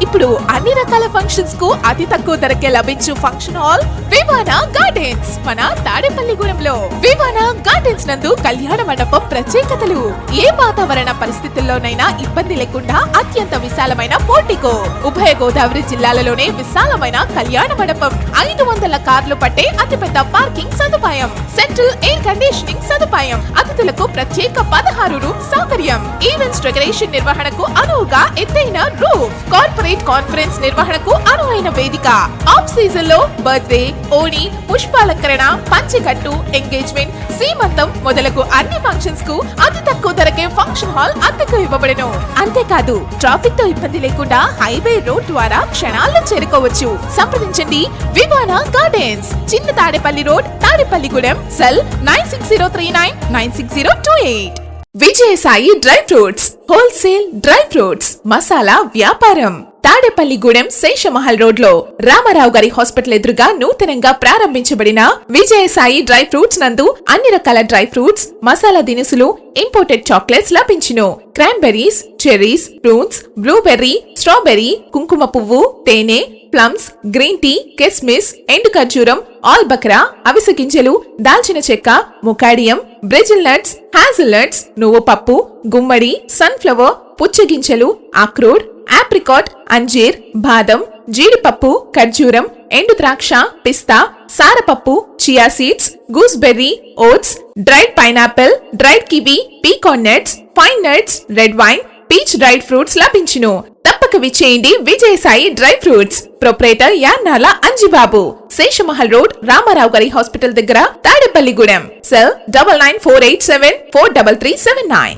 ఇప్పుడు అన్ని రకాల ఫంక్షన్స్ కు అతి తక్కువ ధరకే లభించు ఫంక్షన్ హాల్ వివానా గార్డెన్స్ మన తాడేపల్లిగూడెంలో. వివానా గార్డెన్స్ నందు కళ్యాణ మండపం ప్రత్యేకతలు. ఏ వాతావరణ పరిస్థితుల్లోనైనా ఇబ్బంది లేకుండా అత్యంత విశాలమైన పోర్టికో, ఉభయ గోదావరి జిల్లాలలోనే విశాలమైన కళ్యాణ మండపం, 500 కార్లు పట్టే అతిపెద్ద పార్కింగ్ సదుపాయం, సెంట్రల్ ఎయిర్ కండిషనింగ్ సదుపాయం, అతిథులకు ప్రత్యేక 16 రూమ్ సౌకర్యం, ఈవెంట్స్ డెకరేషన్ నిర్వహణకు అనువుగా ఎత్తైన రూఫ్, కార్పొరేట్ కాన్ఫరెన్స్ నిర్వహణకు అనువైన వేదిక, ఆఫ్ సీజన్ లో బర్త్డే, ఓణి, పుష్పాలంకరణ, పంచకట్టు, ఎంగేజ్మెంట్, సీమంతం మొదలగు అన్ని ఫంక్షన్స్ కు అతి తక్కువ ధరకే ఫంక్షన్ హాల్ అద్దెకు ఇవ్వబడను. అంతేకాదు ట్రాఫిక్ తో ఇబ్బంది లేకుండా హైవే రోడ్ ద్వారా క్షణాల్లో చేరుకోవచ్చు. సంప్రదించండి వివానా గార్డెన్స్, చిన్న Tadepalli road, Tadepalligudem. Cell 9603996028. Vijayasai dry fruits wholesale dry fruits masala వ్యాపారం తాడేపల్లిగూడెం శేషమహల్ రోడ్ లో రామారావు గారి హాస్పిటల్ ఎదురుగా నూతనంగా ప్రారంభించబడిన విజయసాయి డ్రై ఫ్రూట్స్ నందు అన్ని రకాల డ్రై ఫ్రూట్స్ మసాలా దినుసులు ఇంపోర్టెడ్ చాక్లెట్స్ లభించును. Cranberries, cherries, fruits, blueberry, strawberry, కుంకుమ పువ్వు, తేనె, ప్లమ్స్, గ్రీన్ టీ, కిస్మిస్, ఎండు ఖర్జూరం, ఆల్ బక్రా, అవిసె గింజలు, దాల్చిన చెక్క, ముకాడియం, బ్రెజిల్ నట్స్, హ్యాజిల్ నట్స్, నువ్వు పప్పు, గుమ్మడి, సన్ఫ్లవర్, పుచ్చగింజలు, అక్రోడ్, ఆప్రికాట్, అంజీర్, బాదం, జీడిపప్పు, ఖర్జూరం, ఎండు ద్రాక్ష, పిస్తా, సారపప్పు, chia seeds, gooseberry, oats, dried pineapple, dried kiwi, pecan nuts, fine nuts, red wine, peach dried fruits లభించును. తప్పక విచ్చేయండి Vijayasai dry fruits. Proprietor Yannala Anjibabu, Seshamahal road, Ramarao గారి హాస్పిటల్ దగ్గర, తాడేపల్లిగూడెం. సెల్ 9948743379.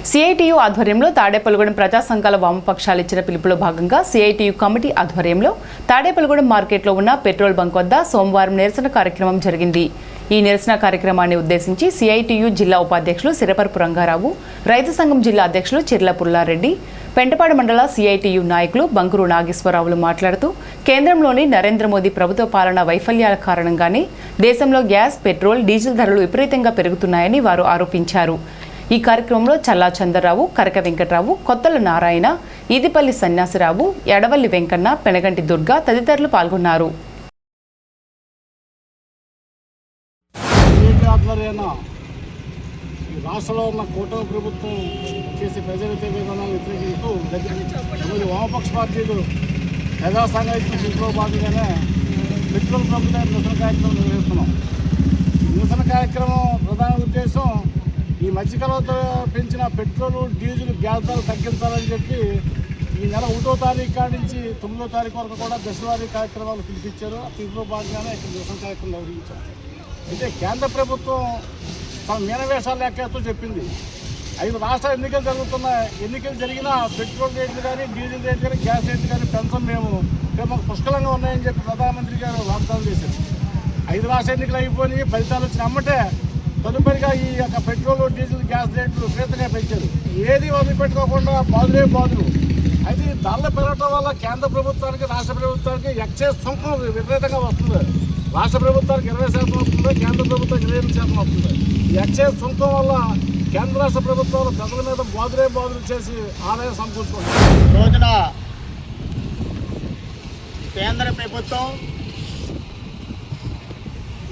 సిఐటియు ఆధ్వర్యంలో తాడేపల్లిగూడెం ప్రజా సంఘాల వామపక్షాలు ఇచ్చిన పిలుపులో భాగంగా సిఐటియు కమిటీ ఆధ్వర్యంలో తాడేపల్లిగూడెం మార్కెట్లో ఉన్న పెట్రోల్ బంక్ వద్ద సోమవారం నిరసన కార్యక్రమం జరిగింది. ఈ నిరసన కార్యక్రమాన్ని ఉద్దేశించి సిఐటియు జిల్లా ఉపాధ్యక్షులు సిరపరపు రంగారావు, రైతు సంఘం జిల్లా అధ్యక్షులు చిర్ల పుల్లారెడ్డి, పెంటపాడు మండల సిఐటియు నాయకులు బంకురు నాగేశ్వరరావులు మాట్లాడుతూ కేంద్రంలోని నరేంద్ర మోదీ ప్రభుత్వ పాలన వైఫల్యాల కారణంగానే దేశంలో గ్యాస్, పెట్రోల్, డీజిల్ ధరలు విపరీతంగా పెరుగుతున్నాయని వారు ఆరోపించారు. ఈ కార్యక్రమంలో చల్లా చంద్రరావు, కరక వెంకట్రావు, కొత్తల నారాయణ, ఈదిపల్లి సన్యాసిరావు, ఎడవల్లి వెంకన్న, పెనగంటి దుర్గా తదితరులు పాల్గొన్నారు. రాష్ట్రంలో ఉన్న కూటమి ప్రభుత్వం చేసే ప్రజా వ్యతిరేక విధానాలను వ్యతిరేకిస్తూ వామపక్ష పార్టీలు ప్రజా సంఘానికి పిలుపులో భాగంగానే పెట్రోల్ బంక్ నిరసన కార్యక్రమం నిర్వహిస్తున్నాం. నిరసన కార్యక్రమం ప్రధాన ఉద్దేశం ఈ మధ్యకాలంలో పెంచిన పెట్రోల్, డీజిల్, గ్యాస్ ధరలు తగ్గించాలని చెప్పి ఈ నెల 1వ తారీఖు కాడి నుంచి 9వ తారీఖు వరకు కూడా దశవారీ కార్యక్రమాలు పిలిపించారు. ఆ పిలుపులో భాగంగానే ఇక్కడ నిరసన కార్యక్రమం నిర్వహించారు. అయితే కేంద్ర ప్రభుత్వం తన మీనవేషాలు లెక్కేస్తూ చెప్పింది 5 రాష్ట్ర ఎన్నికలు జరుగుతున్నాయి. ఎన్నికలు జరిగినా పెట్రోల్ రేట్లు కానీ, డీజిల్ రేట్లు కానీ, గ్యాస్ రేట్లు కానీ పెంచం మేము మాకు పుష్కలంగా ఉన్నాయని చెప్పి ప్రధానమంత్రి గారు వాగ్దానం చేశారు. 5 రాష్ట్ర ఎన్నికలు అయిపోయి ఫలితాలు వచ్చిన అమ్మటే తదుపరిగా ఈ యొక్క పెట్రోల్, డీజిల్, గ్యాస్ రేట్లు విపరీతంగా పెంచారు. ఏది వదిలిపెట్టుకోకుండా బాదులు. అయితే ఈ ధరలు పెరగడం వల్ల కేంద్ర ప్రభుత్వానికి, రాష్ట్ర ప్రభుత్వానికి ఎక్సైజ్ సుంకం విపరీతంగా వస్తుంది. రాష్ట్ర ప్రభుత్వానికి 20% వస్తుంది, కేంద్ర ప్రభుత్వానికి 25% వస్తుంది. ఈ ఎక్సైజ్ సుంకం వల్ల కేంద్ర రాష్ట్ర ప్రభుత్వాలు ప్రజల మీద బాదులు చేసి ఆదాయం సమకూర్చుకుంటారు. రోజున కేంద్ర ప్రభుత్వం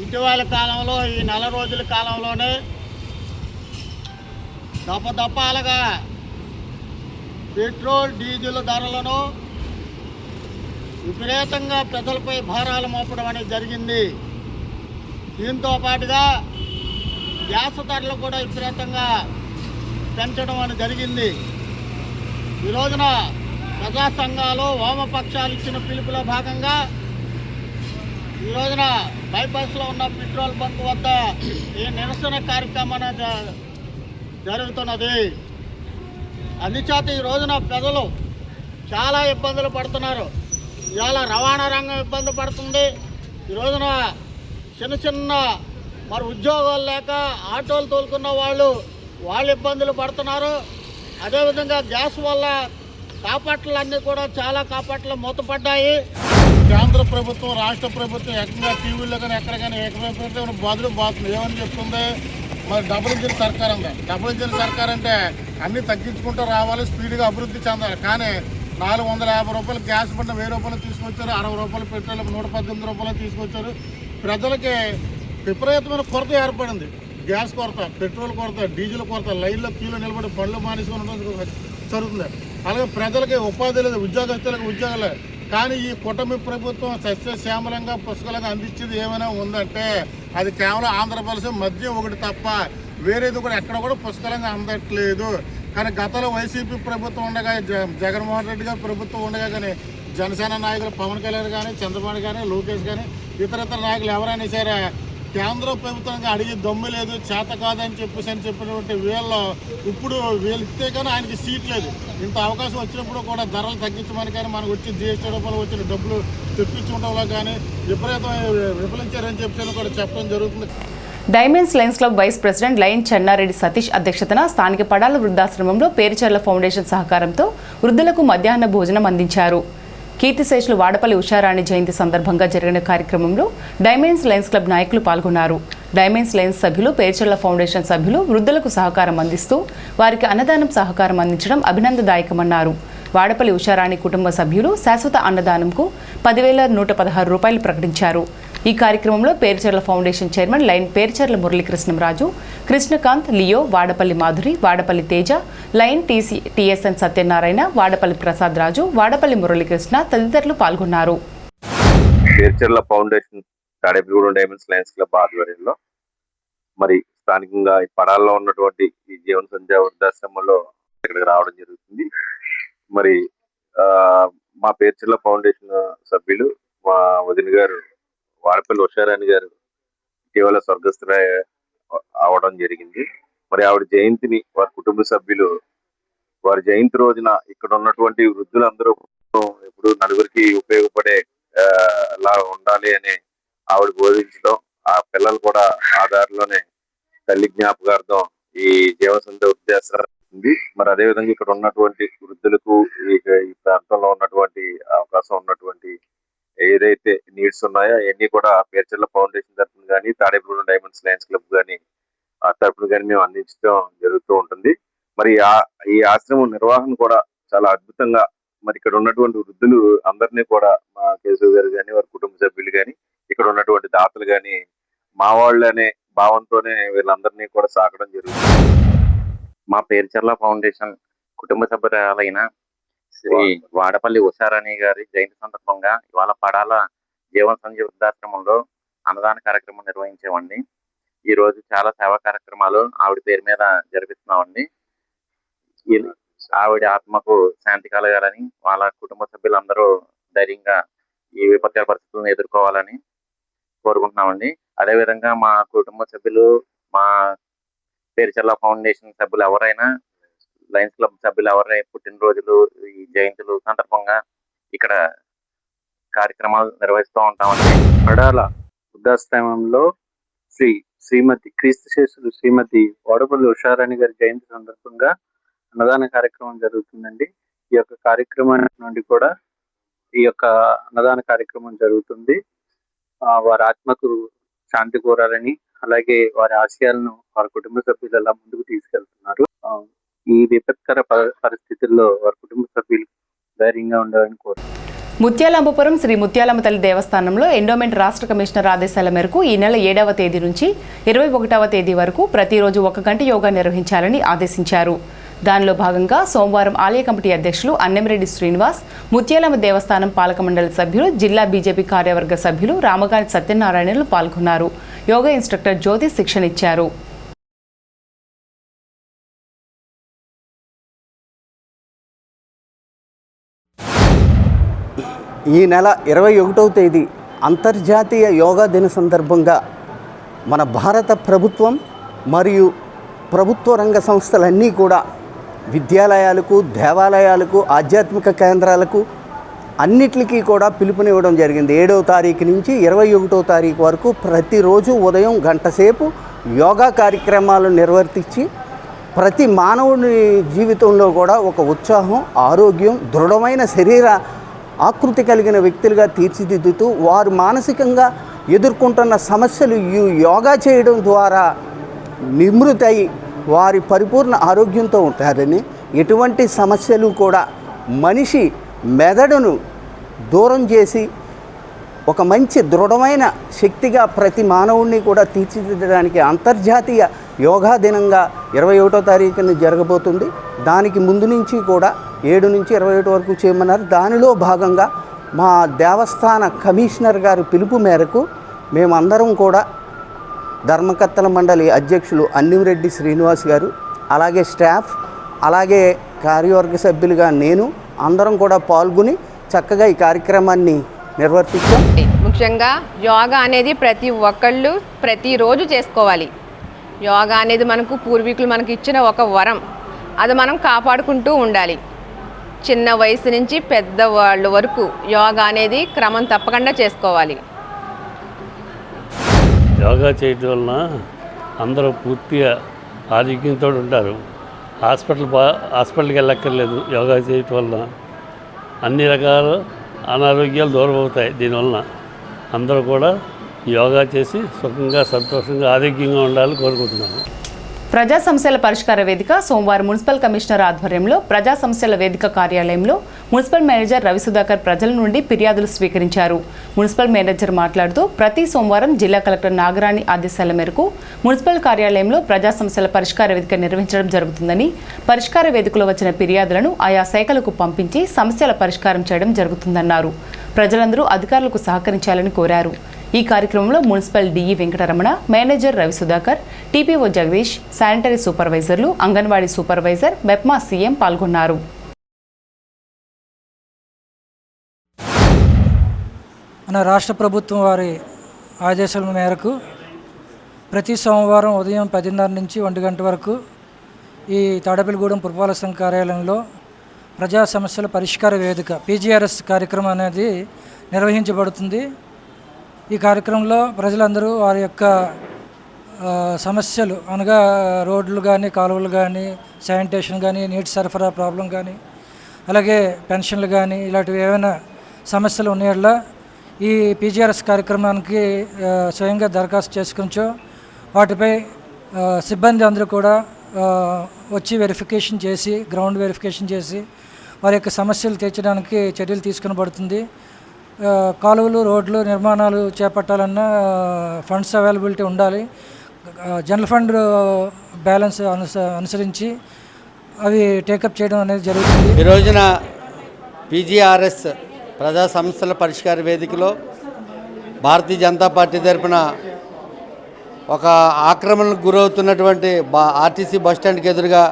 ఇటీవల కాలంలో ఈ 4 రోజుల కాలంలోనే దప్పదప్పాలుగా పెట్రోల్, డీజిల్ ధరలను విపరీతంగా ప్రజలపై భారాలు మోపడం అనేది జరిగింది. దీంతో పాటుగా గ్యాస్ ధరలు కూడా విపరీతంగా పెంచడం అనేది జరిగింది. ఈ రోజున ప్రజా సంఘాలు, వామపక్షాలు ఇచ్చిన పిలుపులో భాగంగా ఈ రోజున బైపాస్లో ఉన్న పెట్రోల్ బంక్ వద్ద ఈ నిరసన కార్యక్రమం జరుగుతున్నది. అందుచేత ఈ రోజున ప్రజలు చాలా ఇబ్బందులు పడుతున్నారు. ఇవాళ రవాణా రంగం ఇబ్బంది పడుతుంది. ఈ రోజున చిన్న మరి ఉద్యోగాలు లేక ఆటోలు తోలుకున్న వాళ్ళు ఇబ్బందులు పడుతున్నారు. అదేవిధంగా గ్యాస్ వల్ల కాపాట్లన్నీ కూడా చాలా కాపాట్లు మూతపడ్డాయి. కేంద్ర ప్రభుత్వం, రాష్ట్ర ప్రభుత్వం ఏకంగా టీవీలో కానీ ఎక్కడ కానీ ఏకమైపోతే బాగుతుంది. ఏమని చెప్తుంది? మరి డబుల్ ఇంజిన్ సర్కార్ ఉంది. డబుల్ ఇంజిన్ సర్కార్ అంటే అన్నీ తగ్గించుకుంటూ రావాలి, స్పీడ్గా అభివృద్ధి చెందాలి. కానీ 450 రూపాయలు గ్యాస్ బండ 1000 రూపాయలు తీసుకొచ్చారు, 60 రూపాయలు పెట్రోల్ 118 రూపాయలు తీసుకొచ్చారు. ప్రజలకి విపరీతమైన కొరత ఏర్పడింది. గ్యాస్ కొరత, పెట్రోల్ కొరత, డీజిల్ కొరత, లైన్లో క్యూలో నిలబడి బండ్లు మానేసుకొని జరుగుతుంది. అలాగే ప్రజలకి ఉపాధి లేదు, ఉద్యోగస్తులకు ఉద్యోగాలు. కానీ ఈ కూటమి ప్రభుత్వం సస్యశ్యామలంగా పుష్కలంగా అందించేది ఏమైనా ఉందంటే అది కేవలం ఆంధ్రప్రదేశ్ మద్యం ఒకటి తప్ప వేరేది కూడా ఎక్కడ కూడా పుష్కలంగా అందట్లేదు. కానీ గతంలో వైసీపీ ప్రభుత్వం ఉండగా, జగన్మోహన్ రెడ్డి గారి ప్రభుత్వం ఉండగా కానీ జనసేన నాయకులు పవన్ కళ్యాణ్ కానీ, చంద్రబాబు కానీ, లోకేష్ కానీ ఇతర నాయకులు ఎవరైనా సరే కేంద్ర ప్రభుత్వానికి అడిగి దమ్ము లేదు, చేత కాదని చెప్పినటువంటి వీళ్ళు ఇప్పుడు వీళ్ళు ఇస్తే కానీ ఆయనకి సీట్ లేదు. ఇంత అవకాశం వచ్చినప్పుడు కూడా ధరలు తగ్గించమని కానీ మనకు వచ్చి జీఎస్టీ రూపాయలు వచ్చిన డబ్బులు తెప్పించుకోవడంలో కానీ విపరీతం విఫలించారని చెప్పి కూడా చెప్పడం జరుగుతుంది. Diamonds lions club vice president lion Chennareddy Satish అధ్యక్షతన స్థానిక పడాల వృద్ధాశ్రమంలో పేరుచెర్ల ఫౌండేషన్ సహకారంతో వృద్ధులకు మధ్యాహ్న భోజనం అందించారు. కీర్తిశేషులు వాడపల్లి ఉషారాణి జయంతి సందర్భంగా జరిగిన కార్యక్రమంలో డైమండ్స్ లయన్స్ క్లబ్ నాయకులు పాల్గొన్నారు. డైమండ్స్ లయన్స్ సభ్యులు, పేరుచెర్ల ఫౌండేషన్ సభ్యులు వృద్ధులకు సహకారం అందిస్తూ వారికి అన్నదానం సహకారం అందించడం అభినందదాయకమన్నారు. వాడపల్లి ఉషారాణి కుటుంబ సభ్యులు శాశ్వత అన్నదానంకు 10,116 రూపాయలు ప్రకటించారు. ఈ కార్యక్రమంలో Perucherla foundation chairman lion Perucherla Muralikrishnamraju, Krishnakanth, Leo, Vadapalli Madhuri, Vadapalli Teja, lion TSN Satyanarayana, Vadapalli Prasad Raju, Vadapalli Muralikrishna తదితరులు పాల్గొన్నారు. Perucherla foundation Tadepalligudem diamonds lions club ఆధ్వర్యంలో మరి స్థానికంగా ఈ పడాల్లో ఉన్నటువంటి ఈ జీవన సంధ్య వృద్ధాశ్రమంలో ఇక్కడికి రావడం జరుగుతుంది. మరి మా పేరుచెర్ల ఫౌండేషన్ సభ్యులు, మా వదిన గారు వాడపల్లి ఉషారాణి గారు ఇటీవల స్వర్గస్థుల అవడం జరిగింది. మరి ఆవిడ జయంతిని వారి కుటుంబ సభ్యులు వారి జయంతి రోజున ఇక్కడ ఉన్నటువంటి వృద్ధులందరూ ఎప్పుడు నలుగురికి ఉపయోగపడే లా ఉండాలి అని ఆవిడ బోధించడం, ఆ పిల్లలు కూడా ఆ దారిలోనే తల్లి జ్ఞాపకార్థం ఈ జీవసంధ వృద్ధాశ్రమం ఉంది. మరి అదేవిధంగా ఇక్కడ ఉన్నటువంటి వృద్ధులకు ఈ ప్రాంతంలో ఉన్నటువంటి అవకాశం ఉన్నటువంటి ఏదైతే నీడ్స్ ఉన్నాయో అవన్నీ కూడా పేరుచెర్ల ఫౌండేషన్ తరఫున కానీ తాడేపల్లిగూడెం డైమండ్స్ లయన్స్ క్లబ్ కానీ ఆ తరఫున కానీ మేము అందించడం జరుగుతూ ఉంటుంది. మరి ఈ ఆశ్రమం నిర్వహణ కూడా చాలా అద్భుతంగా మరి ఇక్కడ ఉన్నటువంటి వృద్ధులు అందరినీ కూడా మా కేశవ్ గారు కానీ వారి కుటుంబ సభ్యులు కానీ ఇక్కడ ఉన్నటువంటి దాతలు కానీ మా వాళ్ళు అనే భావంతోనే వీళ్ళందరినీ కూడా సాకడం జరుగుతుంది. మా పేరుచెర్ల ఫౌండేషన్ కుటుంబ సభ్యురాలైన శ్రీ వాడపల్లి ఉషారాణి గారి జయంతి సందర్భంగా ఇవాళ పడాల జీవన సంధ్య వృద్ధాశ్రమంలో అన్నదాన కార్యక్రమం నిర్వహించామండి. ఈ రోజు చాలా సేవా కార్యక్రమాలు ఆవిడ పేరు మీద జరిపిస్తున్నామండి. ఆవిడ ఆత్మకు శాంతి కలగాలని, వాళ్ళ కుటుంబ సభ్యులందరూ ధైర్యంగా ఈ విపత్కర పరిస్థితులను ఎదుర్కోవాలని కోరుకుంటున్నామండి. అదేవిధంగా మా కుటుంబ సభ్యులు, మా పేరుచెర్ల ఫౌండేషన్ సభ్యులు ఎవరైనా, లయన్స్ క్లబ్ సభ్యులు ఎవరైనా పుట్టినరోజులు, ఈ జయంతులు సందర్భంగా ఇక్కడ కార్యక్రమాలు నిర్వహిస్తూ ఉంటామండి. పడాల వృద్ధాశ్రమంలో శ్రీమతి క్రీస్తుశేషులు శ్రీమతి వాడపల్లి ఉషారాణి గారి జయంతి సందర్భంగా అన్నదాన కార్యక్రమం జరుగుతుందండి. ఈ యొక్క కార్యక్రమం నుండి కూడా ఈ యొక్క అన్నదాన కార్యక్రమం జరుగుతుంది. వారి ఆత్మకు శాంతి కోరాలని, అలాగే వారి ఆశయాలను వారి కుటుంబ సభ్యులు ఎలా ముందుకు తీసుకెళ్తున్నారు, ఈ విపత్కర పరిస్థితుల్లో వారి కుటుంబ సభ్యులు ధైర్యంగా ఉండాలని కోరుతున్నారు. ముత్యాలంబపురం శ్రీ ముత్యాలమ్మ తల్లి దేవస్థానంలో ఎండోమెంట్ రాష్ట్ర కమిషనర్ ఆదేశాల మేరకు ఈ నెల 7వ తేదీ నుంచి 21వ తేదీ వరకు ప్రతిరోజు 1 గంట యోగా నిర్వహించాలని ఆదేశించారు. దానిలో భాగంగా సోమవారం ఆలయ కమిటీ అధ్యక్షులు అన్నెమిరెడ్డి శ్రీనివాస్, ముత్యాలమ్మ దేవస్థానం పాలక మండలి సభ్యులు, జిల్లా బీజేపీ కార్యవర్గ సభ్యులు రామగాని సత్యనారాయణలు పాల్గొన్నారు. యోగా ఇన్స్ట్రక్టర్ జ్యోతి శిక్షణ ఇచ్చారు. ఈ నెల 21వ తేదీ అంతర్జాతీయ యోగా దిన సందర్భంగా మన భారత ప్రభుత్వం మరియు ప్రభుత్వ రంగ సంస్థలన్నీ కూడా విద్యాలయాలకు, దేవాలయాలకు, ఆధ్యాత్మిక కేంద్రాలకు అన్నిటికీ కూడా పిలుపునివ్వడం జరిగింది. 7వ తారీఖు నుంచి 21వ తారీఖు వరకు ప్రతిరోజు ఉదయం గంట సేపు యోగా కార్యక్రమాలను నిర్వర్తించి ప్రతి మానవుని జీవితంలో కూడా ఒక ఉత్సాహం, ఆరోగ్యం, దృఢమైన శరీర ఆకృతి కలిగిన వ్యక్తులుగా తీర్చిదిద్దుతూ వారు మానసికంగా ఎదుర్కొంటున్న సమస్యలు ఈ యోగా చేయడం ద్వారా నిమృతై వారి పరిపూర్ణ ఆరోగ్యంతో ఉంటారని, ఎటువంటి సమస్యలు కూడా మనిషి మెదడును దూరం చేసి ఒక మంచి దృఢమైన శక్తిగా ప్రతి మానవుడిని కూడా తీర్చిదిద్దడానికి అంతర్జాతీయ యోగా దినంగా 21వ తారీఖున జరగబోతుంది. దానికి ముందు నుంచి కూడా 7 నుంచి 21 వరకు చేయమన్నారు. దానిలో భాగంగా మా దేవస్థాన కమిషనర్ గారి పిలుపు మేరకు మేమందరం కూడా ధర్మకర్తల మండలి అధ్యక్షులు అన్నిమిరెడ్డి శ్రీనివాస్ గారు, అలాగే స్టాఫ్, అలాగే కార్యవర్గ సభ్యులుగా నేను అందరం కూడా పాల్గొని చక్కగా ఈ కార్యక్రమాన్ని నిర్వర్తిస్తాం. ముఖ్యంగా యోగా అనేది ప్రతి ఒక్కళ్ళు ప్రతిరోజు చేసుకోవాలి. యోగా అనేది మనకు పూర్వీకులు మనకి ఇచ్చిన ఒక వరం, అది మనం కాపాడుకుంటూ ఉండాలి. చిన్న వయసు నుంచి పెద్దవాళ్ళ వరకు యోగా అనేది క్రమం తప్పకుండా చేసుకోవాలి. యోగా చేయడం వలన అందరూ పూర్తిగా ఆరోగ్యంతో ఉంటారు. హాస్పిటల్కి వెళ్ళక్కర్లేదు. యోగా చేయటం వల్ల అన్ని రకాల అనారోగ్యాలు దూరం అవుతాయి. దీనివలన అందరూ కూడా యోగా చేసి సుఖంగా సంతోషంగా ఆరోగ్యంగా ఉండాలని కోరుకుంటున్నాను. ప్రజా సమస్యల పరిష్కార వేదిక సోమవారం మున్సిపల్ కమిషనర్ ఆధ్వర్యంలో ప్రజా సమస్యల వేదిక కార్యాలయంలో మున్సిపల్ మేనేజర్ రవి సుధాకర్ ప్రజల నుండి ఫిర్యాదులు స్వీకరించారు. మున్సిపల్ మేనేజర్ మాట్లాడుతూ ప్రతి సోమవారం జిల్లా కలెక్టర్ నాగరాణి ఆదేశాల మేరకు మున్సిపల్ కార్యాలయంలో ప్రజా సమస్యల పరిష్కార వేదిక నిర్వహించడం జరుగుతుందని, పరిష్కార వేదికలో వచ్చిన ఫిర్యాదులను ఆయా శాఖలకు పంపించి సమస్యల పరిష్కారం చేయడం జరుగుతుందన్నారు. ప్రజలందరూ అధికారులకు సహకరించాలని కోరారు. ఈ కార్యక్రమంలో municipal DE Venkataramana, manager Ravi Sudhakar, TPO Jagadish, sanitary సూపర్వైజర్లు, అంగన్వాడీ సూపర్వైజర్, మెప్మా సీఎం పాల్గొన్నారు. మన రాష్ట్ర ప్రభుత్వం వారి ఆదేశాల మేరకు ప్రతి సోమవారం ఉదయం 10:30 నుంచి 1 గంట వరకు ఈ తాడేపల్లిగూడెం పురపాలక సంఘ కార్యాలయంలో ప్రజా సమస్యల పరిష్కార వేదిక PGRS కార్యక్రమం అనేది నిర్వహించబడుతుంది. ఈ కార్యక్రమంలో ప్రజలందరూ వారి యొక్క సమస్యలు అనగా రోడ్లు కానీ, కాలువలు కానీ, శానిటేషన్ కానీ, నీటి సరఫరా ప్రాబ్లం కానీ, అలాగే పెన్షన్లు కానీ ఇలాంటివి ఏమైనా సమస్యలు ఉన్నాయో ఈ PGRS కార్యక్రమానికి స్వయంగా దరఖాస్తు చేసుకొనొచ్చు. వాటిపై సిబ్బంది అందరూ కూడా వచ్చి వెరిఫికేషన్ చేసి, గ్రౌండ్ వెరిఫికేషన్ చేసి వారి యొక్క సమస్యలు తీర్చడానికి చర్యలు తీసుకునబడుతుంది. కాలువలు, రోడ్లు నిర్మాణాలు చేపట్టాలన్నా ఫండ్స్ అవైలబిలిటీ ఉండాలి. జనరల్ ఫండ్ బ్యాలెన్స్ అనుసరించి అవి టేకప్ చేయడం అనేది జరుగుతుంది. ఈ రోజున PGRS ప్రజా సమస్యల పరిష్కార వేదికలో భారతీయ జనతా పార్టీ తరఫున ఒక ఆక్రమణకు గురవుతున్నటువంటి ఆర్టీసీ బస్టాండ్కి ఎదురుగా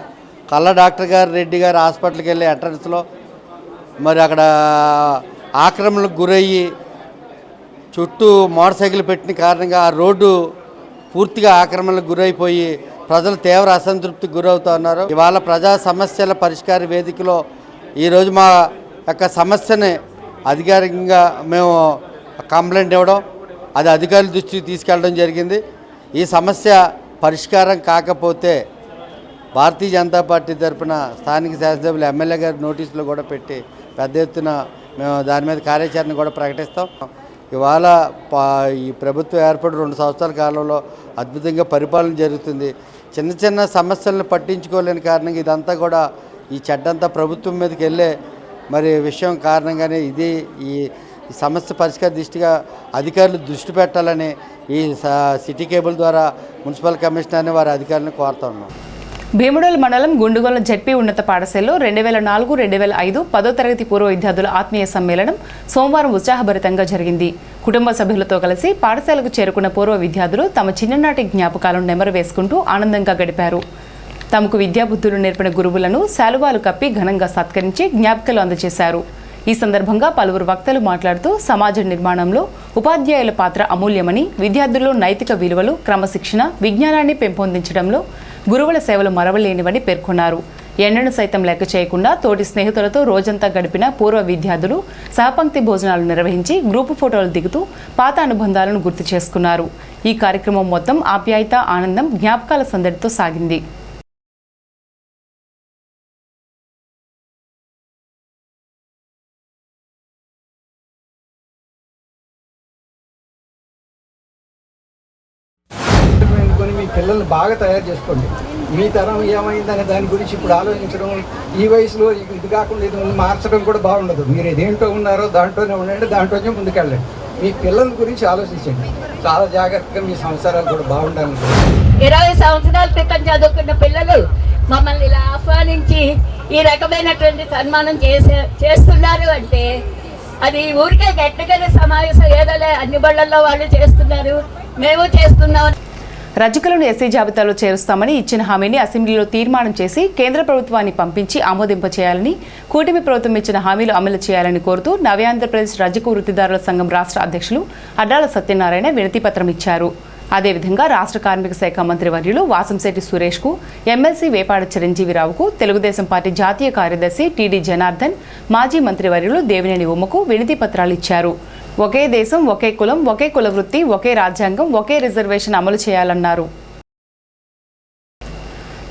కళ్ళ డాక్టర్ గారు రెడ్డి గారు హాస్పిటల్కి వెళ్ళే ఎంట్రన్స్లో మరి అక్కడ ఆక్రమణకు గురయ్యి చుట్టూ మోటార్ సైకిల్ పెట్టిన కారణంగా ఆ రోడ్డు పూర్తిగా ఆక్రమణకు గురైపోయి ప్రజలు తీవ్ర అసంతృప్తికి గురవుతూ ఉన్నారు. ఇవాళ ప్రజా సమస్యల పరిష్కార వేదికలో ఈరోజు మా యొక్క సమస్యని అధికారికంగా మేము కంప్లైంట్ ఇవ్వడం, అది అధికారుల దృష్టికి తీసుకెళ్ళడం జరిగింది. ఈ సమస్య పరిష్కారం కాకపోతే భారతీయ జనతా పార్టీ తరఫున స్థానిక శాసనసభ్యులు ఎమ్మెల్యే గారి నోటీసులు కూడా పెట్టి పెద్ద ఎత్తున మేము దాని మీద కార్యాచరణ కూడా ప్రకటిస్తాం. ఇవాళ ఈ ప్రభుత్వం ఏర్పడి 2 సంవత్సరాల కాలంలో అద్భుతంగా పరిపాలన జరుగుతుంది. చిన్న చిన్న సమస్యలను పట్టించుకోలేని కారణంగా ఇదంతా కూడా ఈ చెడ్డంతా ప్రభుత్వం మీదకి వెళ్ళే మరి విషయం కారణంగానే ఈ సమస్య పరిష్కార దృష్టిగా అధికారులు దృష్టి పెట్టాలని ఈ సిటీ కేబుల్ ద్వారా మున్సిపల్ కమిషనర్ని వారి అధికారులను కోరుతా ఉన్నాం. భీముడోల్ మండలం గుండుగోల జెడ్పీ ఉన్నత పాఠశాలలో 2004-2005 10వ తరగతి పూర్వ విద్యార్థుల ఆత్మీయ సమ్మేళనం సోమవారం ఉత్సాహభరితంగా జరిగింది. కుటుంబ సభ్యులతో కలిసి పాఠశాలకు చేరుకున్న పూర్వ విద్యార్థులు తమ చిన్ననాటి జ్ఞాపకాలను నెమరు వేసుకుంటూ ఆనందంగా గడిపారు. తమకు విద్యాబుద్ధులు నేర్పిన గురువులను శాలువాలు కప్పి ఘనంగా సత్కరించి జ్ఞాపికలు అందజేశారు. ఈ సందర్భంగా పలువురు వక్తలు మాట్లాడుతూ సమాజ నిర్మాణంలో ఉపాధ్యాయుల పాత్ర అమూల్యమని, విద్యార్థుల్లో నైతిక విలువలు, క్రమశిక్షణ, విజ్ఞానాన్ని పెంపొందించడంలో గురువుల సేవలు మరవలేనివని పేర్కొన్నారు. ఎండను సైతం లెక్క చేయకుండా తోటి స్నేహితులతో రోజంతా గడిపిన పూర్వ విద్యార్థులు సహపంక్తి భోజనాలు నిర్వహించి గ్రూపు ఫోటోలు దిగుతూ పాత అనుబంధాలను గుర్తు చేసుకున్నారు. ఈ కార్యక్రమం మొత్తం ఆప్యాయత, ఆనందం, జ్ఞాపకాల సందడితో సాగింది. మీ పిల్లల్ని బాగా తయారు చేసుకోండి. మీ తరం ఏమైందనే దాని గురించి ఇప్పుడు ఆలోచించడం, ఈ వయసులో ఇది కాకుండా ఇది మార్చడం కూడా బాగుండదు. మీరు దేంట్లో ఉన్నారో దాంట్లోనే ఉండండి, దాంట్లోనే ముందుకెళ్ళండి. మీ పిల్లల గురించి ఆలోచించండి. చాలా జాగ్రత్తగా మీ సంసారాలు కూడా బాగుండాలి. 20 సంవత్సరాల క్రితం చదువుకున్న పిల్లలు మమ్మల్ని ఇలా ఆహ్వానించి ఈ రకమైనటువంటి సన్మానం చేస్తున్నారు అంటే అది ఊరికే గట్టిగానే సమావేశం ఏదోలే, అన్ని బళ్ళల్లో వాళ్ళు చేస్తున్నారు, మేము చేస్తున్నాం. రజకులను ఎస్సీ జాబితాలో చేరుస్తామని ఇచ్చిన హామీని అసెంబ్లీలో తీర్మానం చేసి కేంద్ర ప్రభుత్వాన్ని పంపించి ఆమోదింపచేయాలని, కూటమి ప్రభుత్వం ఇచ్చిన హామీలు అమలు చేయాలని కోరుతూ నవ్యాంధ్రప్రదేశ్ రజక వృత్తిదారుల సంఘం రాష్ట్ర అధ్యక్షులు అడ్డాల సత్యనారాయణ వినతిపత్రం ఇచ్చారు. అదేవిధంగా రాష్ట్ర కార్మిక శాఖ మంత్రి వర్యులు వాసంశెట్టి సురేష్కు, ఎమ్మెల్సీ వేపాడ చిరంజీవిరావుకు, తెలుగుదేశం పార్టీ జాతీయ కార్యదర్శి టీడీ జనార్దన్, మాజీ మంత్రి వర్యులు దేవినేని ఉమ్మకు వినతి పత్రాలు ఇచ్చారు. ఒకే దేశం, ఒకే కులం, ఒకే కుల వృత్తి, ఒకే రాజ్యాంగం, ఒకే రిజర్వేషన్ అమలు చేయాలన్నారు.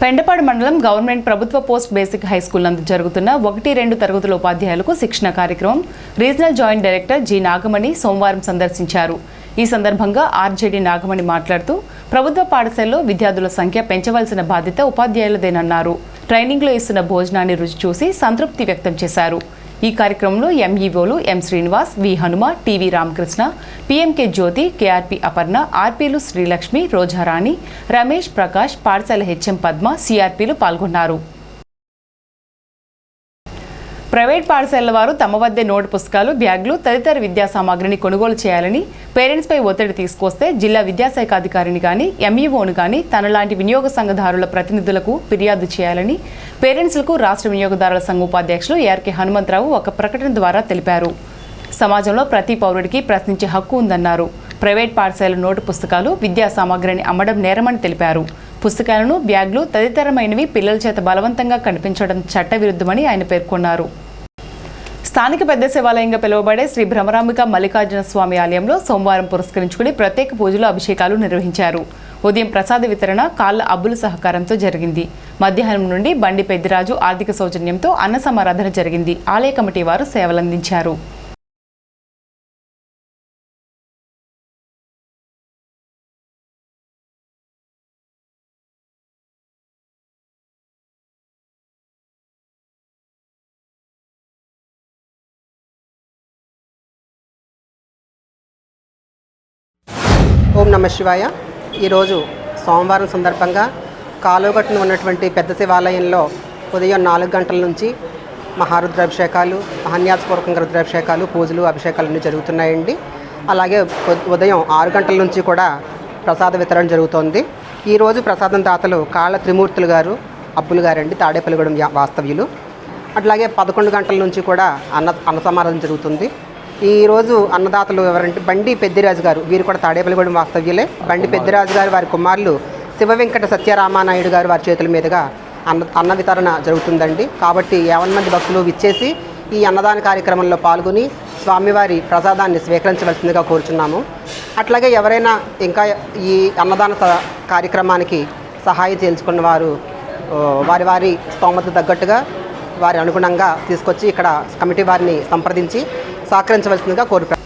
పెండపాడు మండలం గవర్నమెంట్ ప్రభుత్వ పోస్ట్ బేసిక్ హై స్కూల్ నందు జరుగుతున్న 1-2 తరగతుల ఉపాధ్యాయులకు శిక్షణ కార్యక్రమం regional joint director G Nagamani సోమవారం సందర్శించారు. ఈ సందర్భంగా ఆర్జేడీ నాగమణి మాట్లాడుతూ ప్రభుత్వ పాఠశాలలో విద్యార్థుల సంఖ్య పెంచవలసిన బాధ్యత ఉపాధ్యాయులదేనన్నారు. ట్రైనింగ్లో ఇస్తున్న భోజనాన్ని రుచి చూసి సంతృప్తి వ్యక్తం చేశారు. ఈ కార్యక్రమంలో ఎంఈఓలు ఎం శ్రీనివాస్, వి హనుమ, టీవీ రామకృష్ణ, పీఎంకే జ్యోతి, కేఆర్పి అపర్ణ, ఆర్పీలు శ్రీలక్ష్మి, రోజారాణి, రమేష్, ప్రకాష్, పాఠశాల హెచ్ఎం పద్మ, సిఆర్పీలు పాల్గొన్నారు. ప్రైవేట్ పాఠశాలల వారు తమ వద్దే నోటు పుస్తకాలు, బ్యాగులు తదితర విద్యా సామాగ్రిని కొనుగోలు చేయాలని పేరెంట్స్పై ఒత్తిడి తీసుకొస్తే జిల్లా విద్యాశాఖ అధికారిని కానీ ఎంఈఓను కానీ తనలాంటి వినియోగ సంఘదారుల ప్రతినిధులకు ఫిర్యాదు చేయాలని పేరెంట్స్లకు రాష్ట్ర వినియోగదారుల సంఘ ఉపాధ్యక్షులు ఏఆర్కే హనుమంతరావు ఒక ప్రకటన ద్వారా తెలిపారు. సమాజంలో ప్రతి పౌరుడికి ప్రశ్నించే హక్కు ఉందన్నారు. ప్రైవేట్ పాఠశాల నోటు పుస్తకాలు, విద్యా సామాగ్రిని అమ్మడం నేరమని తెలిపారు. పుస్తకాలను, బ్యాగులు తదితరమైనవి పిల్లల చేత బలవంతంగా కనిపించడం చట్టవిరుద్ధమని ఆయన పేర్కొన్నారు. స్థానిక పెద్ద శివాలయంగా పిలువబడే శ్రీ భ్రమరాంబిక మల్లికార్జున స్వామి ఆలయంలో సోమవారం పురస్కరించుకుని ప్రత్యేక పూజలు, అభిషేకాలు నిర్వహించారు. ఉదయం ప్రసాద వితరణ కాళ్ళ అబ్బుల సహకారంతో జరిగింది. మధ్యాహ్నం నుండి బండి పెద్దిరాజు ఆర్థిక సౌజన్యంతో అన్న సమారాధన జరిగింది. ఆలయ కమిటీ వారు సేవలందించారు. ఓం నమ శివాయ. ఈరోజు సోమవారం సందర్భంగా కాలువగట్టున ఉన్నటువంటి పెద్ద శివాలయంలో ఉదయం 4 గంటల నుంచి మహారుద్రాభిషేకాలు, మహాన్యాసపూర్వకంగా రుద్రాభిషేకాలు, పూజలు, అభిషేకాలు అన్నీ జరుగుతున్నాయండి. అలాగే ఉదయం 6 గంటల నుంచి కూడా ప్రసాద వితరణ జరుగుతోంది. ఈరోజు ప్రసాదం దాతలు కాళ్ళ త్రిమూర్తులు గారు, అబ్బులు గారండి, తాడేపల్లిగూడెం వాస్తవ్యులు. అట్లాగే 11 గంటల నుంచి కూడా అన్న సమారాధన జరుగుతుంది. ఈరోజు అన్నదాతలు ఎవరంటే బండి పెద్దిరాజు గారు, వీరు కూడా తాడేపల్లిగూడెం వాస్తవ్యులే. బండి పెద్దిరాజు గారు వారి కుమారులు శివ వెంకట సత్యరామానాయుడు గారు వారి చేతుల మీదుగా అన్న వితరణ జరుగుతుందండి. కాబట్టి 50 మంది భక్తులు విచ్చేసి ఈ అన్నదాన కార్యక్రమంలో పాల్గొని స్వామివారి ప్రసాదాన్ని స్వీకరించవలసిందిగా కోరుచున్నాము. అట్లాగే ఎవరైనా ఇంకా ఈ అన్నదాన కార్యక్రమానికి సహాయం చేయించుకున్న వారు వారి వారి స్తోమతకు తగ్గట్టుగా వారి అనుగుణంగా తీసుకొచ్చి ఇక్కడ కమిటీ వారిని సంప్రదించి సహకరించవలసిందిగా కోరుతారు.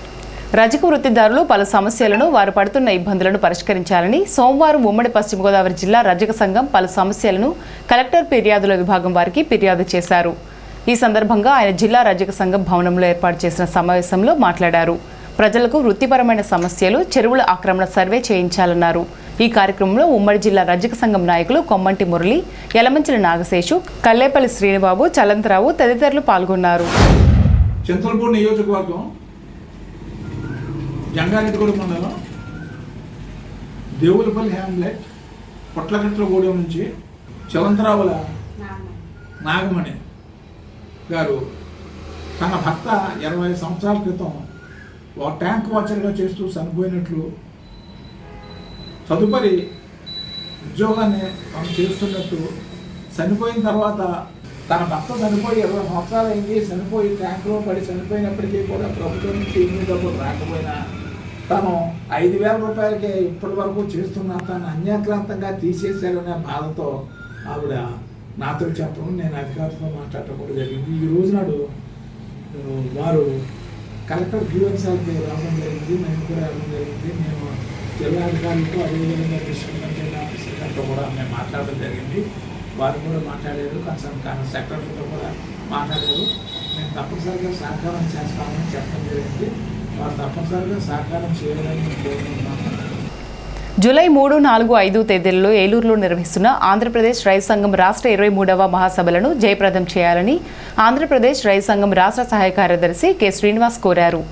రజక వృత్తిదారులు పలు సమస్యలను, వారు పడుతున్న ఇబ్బందులను పరిష్కరించాలని సోమవారం ఉమ్మడి పశ్చిమ గోదావరి జిల్లా రజక సంఘం పలు సమస్యలను కలెక్టర్ ఫిర్యాదుల విభాగం వారికి ఫిర్యాదు చేశారు. ఈ సందర్భంగా ఆయన జిల్లా రజక సంఘం భవనంలో ఏర్పాటు చేసిన సమావేశంలో మాట్లాడారు. ప్రజలకు వృత్తిపరమైన సమస్యలు, చెరువుల ఆక్రమణ సర్వే చేయించాలన్నారు. ఈ కార్యక్రమంలో ఉమ్మడి జిల్లా రజక సంఘం నాయకులు కొమ్మంటి మురళి, యలమంచిలి నాగశేషు, కల్లేపల్లి శ్రీనిబాబు, చలంతరావు తదితరులు పాల్గొన్నారు. చింతలపూడి నియోజకవర్గం, జంగారెడ్డిగూడెం మండలం, దేవులపల్లి హ్యామ్లెట్, పొట్లగట్లగూడెం నుంచి చలంతరావుల నాగమణి గారు తన భర్త 20 సంవత్సరాల క్రితం ఒక ట్యాంక్ వాచర్గా చేస్తూ చనిపోయినట్లు, తదుపరి ఉద్యోగాన్ని మనం చేస్తున్నట్టు, చనిపోయిన తర్వాత తన భర్త చనిపోయి 20 సంవత్సరాలు అయింది, చనిపోయి ట్యాంకులో పడి చనిపోయినప్పటికీ కూడా ప్రభుత్వం నుంచి ఏమీ డబ్బులు రాకపోయినా తను 5,000 రూపాయలకే ఇప్పటి వరకు చేస్తున్నా తను అన్యాక్రాంతంగా తీసేశారనే బాధతో ఆవిడ నాతో చెప్పడం, నేను అధికారులతో మాట్లాడటం కూడా జరిగింది. ఈ రోజు నాడు వారు కలెక్టర్ గ్రీవెన్సాలకి రావడం జరిగింది, నేను కూడా రావడం జరిగింది. నేను జిల్లా అధికారులతో, అదేవిధంగా డిస్ట్రిక్ట్ పంచాయతీ ఆఫీసర్ గారితో కూడా నేను మాట్లాడడం జరిగింది. వారు కూడా మాట్లాడారు, కన్సర్న్ సెక్రటరీతో కూడా మాట్లాడారు. నేను తప్పనిసరిగా సహకారం చేస్తామని చెప్పడం జరిగింది. వారు తప్పనిసరిగా సహకారం చేయాలని కోరుకుంటున్నాను. జూలై 3, 4, 5 తేదీలలో ఏలూరులో నిర్వహిస్తున్న ఆంధ్రప్రదేశ్ రైతు సంఘం రాష్ట్ర 23వ మహాసభలను జయప్రదం చేయాలని ఆంధ్రప్రదేశ్ రైతు సంఘం రాష్ట్ర సహాయ కార్యదర్శి కె శ్రీనివాస్ కోరారు.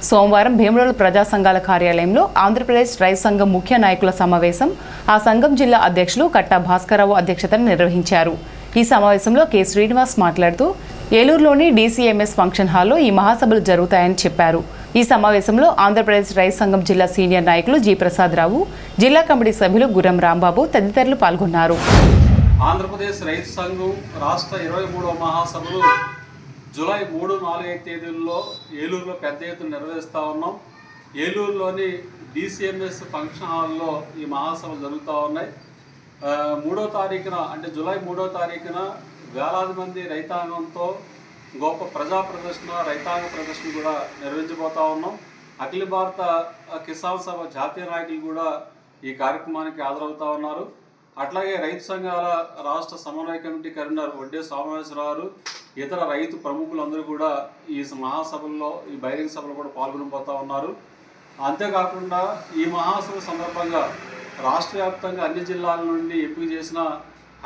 సోమవారం భీమడోలు ప్రజా సంఘాల కార్యాలయంలో ఆంధ్రప్రదేశ్ రైతు సంఘం ముఖ్య నాయకుల సమావేశం ఆ సంఘం జిల్లా అధ్యక్షులు కట్టా భాస్కరరావు అధ్యక్షతన నిర్వహించారు. ఈ సమావేశంలో కె శ్రీనివాస్ మాట్లాడుతూ ఏలూరులోని డీసీఎంఎస్ ఫంక్షన్ హాల్లో ఈ మహాసభలు జరుగుతాయని చెప్పారు. ఈ సమావేశంలో ఆంధ్రప్రదేశ్ రైతు సంఘం జిల్లా సీనియర్ నాయకులు జి ప్రసాదరావు, జిల్లా కమిటీ సభ్యులు గుర్రం రాంబాబు తదితరులు పాల్గొన్నారు. ఆంధ్రప్రదేశ్ రైతు సంఘం రాష్ట్ర 23వ మహాసభలు జూలై 3, 4, 5 తేదీల్లో ఏలూరులో పెద్ద ఎత్తున నిర్వహిస్తూ ఉన్నాం. ఏలూరులోని డీసీఎంఎస్ ఫంక్షన్ హాల్లో ఈ మహాసభలు జరుగుతూ ఉన్నాయి. 3వ తారీఖున అంటే జూలై 3వ తారీఖున వేలాది మంది రైతాంగంతో గొప్ప ప్రజా ప్రదర్శన రైతాంగ ప్రదర్శన కూడా నిర్వహించబోతా ఉన్నాం. అఖిల భారత కిసాన్ సభ జాతీయ నాయకులు కూడా ఈ కార్యక్రమానికి హాజరవుతా ఉన్నారు. అట్లాగే రైతు సంఘాల రాష్ట్ర సమన్వయ కమిటీ కన్వీనర్ వడ్డే సోమేశ్వరరావు, ఇతర రైతు ప్రముఖులందరూ కూడా ఈ మహాసభల్లో ఈ బహిరంగ సభలో కూడా పాల్గొనబోతా ఉన్నారు. అంతేకాకుండా ఈ మహాసభ సందర్భంగా రాష్ట్ర వ్యాప్తంగా అన్ని జిల్లాల నుండి ఎంపిక చేసిన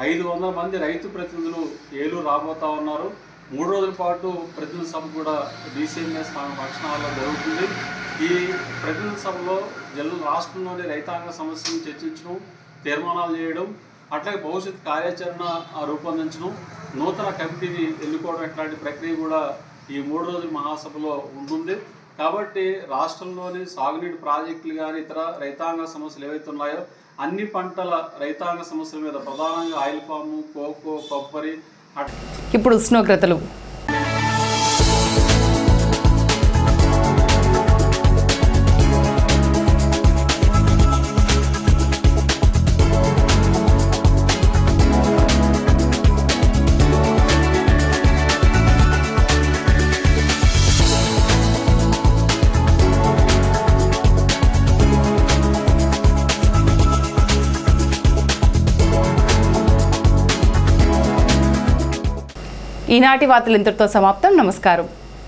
500 మంది రైతు ప్రతినిధులు ఏలూరు రాబోతా ఉన్నారు. 3 రోజుల పాటు ప్రతినిధి సభ కూడా DCMS ఫంక్షన్ హాల్లో జరుగుతుంది. ఈ ప్రతినిధి సభలో రాష్ట్రంలోని రైతాంగ సమస్యలను చర్చించడం, తీర్మానాలు చేయడం, అట్లాగే భవిష్యత్ కార్యాచరణ రూపొందించడం, నూతన కమిటీని ఎన్నుకోవడం ఇట్లాంటి ప్రక్రియ కూడా ఈ 3 రోజుల మహాసభలో ఉంటుంది. కాబట్టి రాష్ట్రంలోని సాగునీటి ప్రాజెక్టులు కానీ ఇతర రైతాంగ సమస్యలు ఏవైతే ఉన్నాయో అన్ని పంటల రైతాంగ సమస్యల మీద ప్రధానంగా ఆయిల్ పాము, కోకో, కొబ్బరి. ఇప్పుడు ఉష్ణోగ్రతలు. ఈనాటి వార్తలు ఇంతటితో సమాప్తం. నమస్కారం.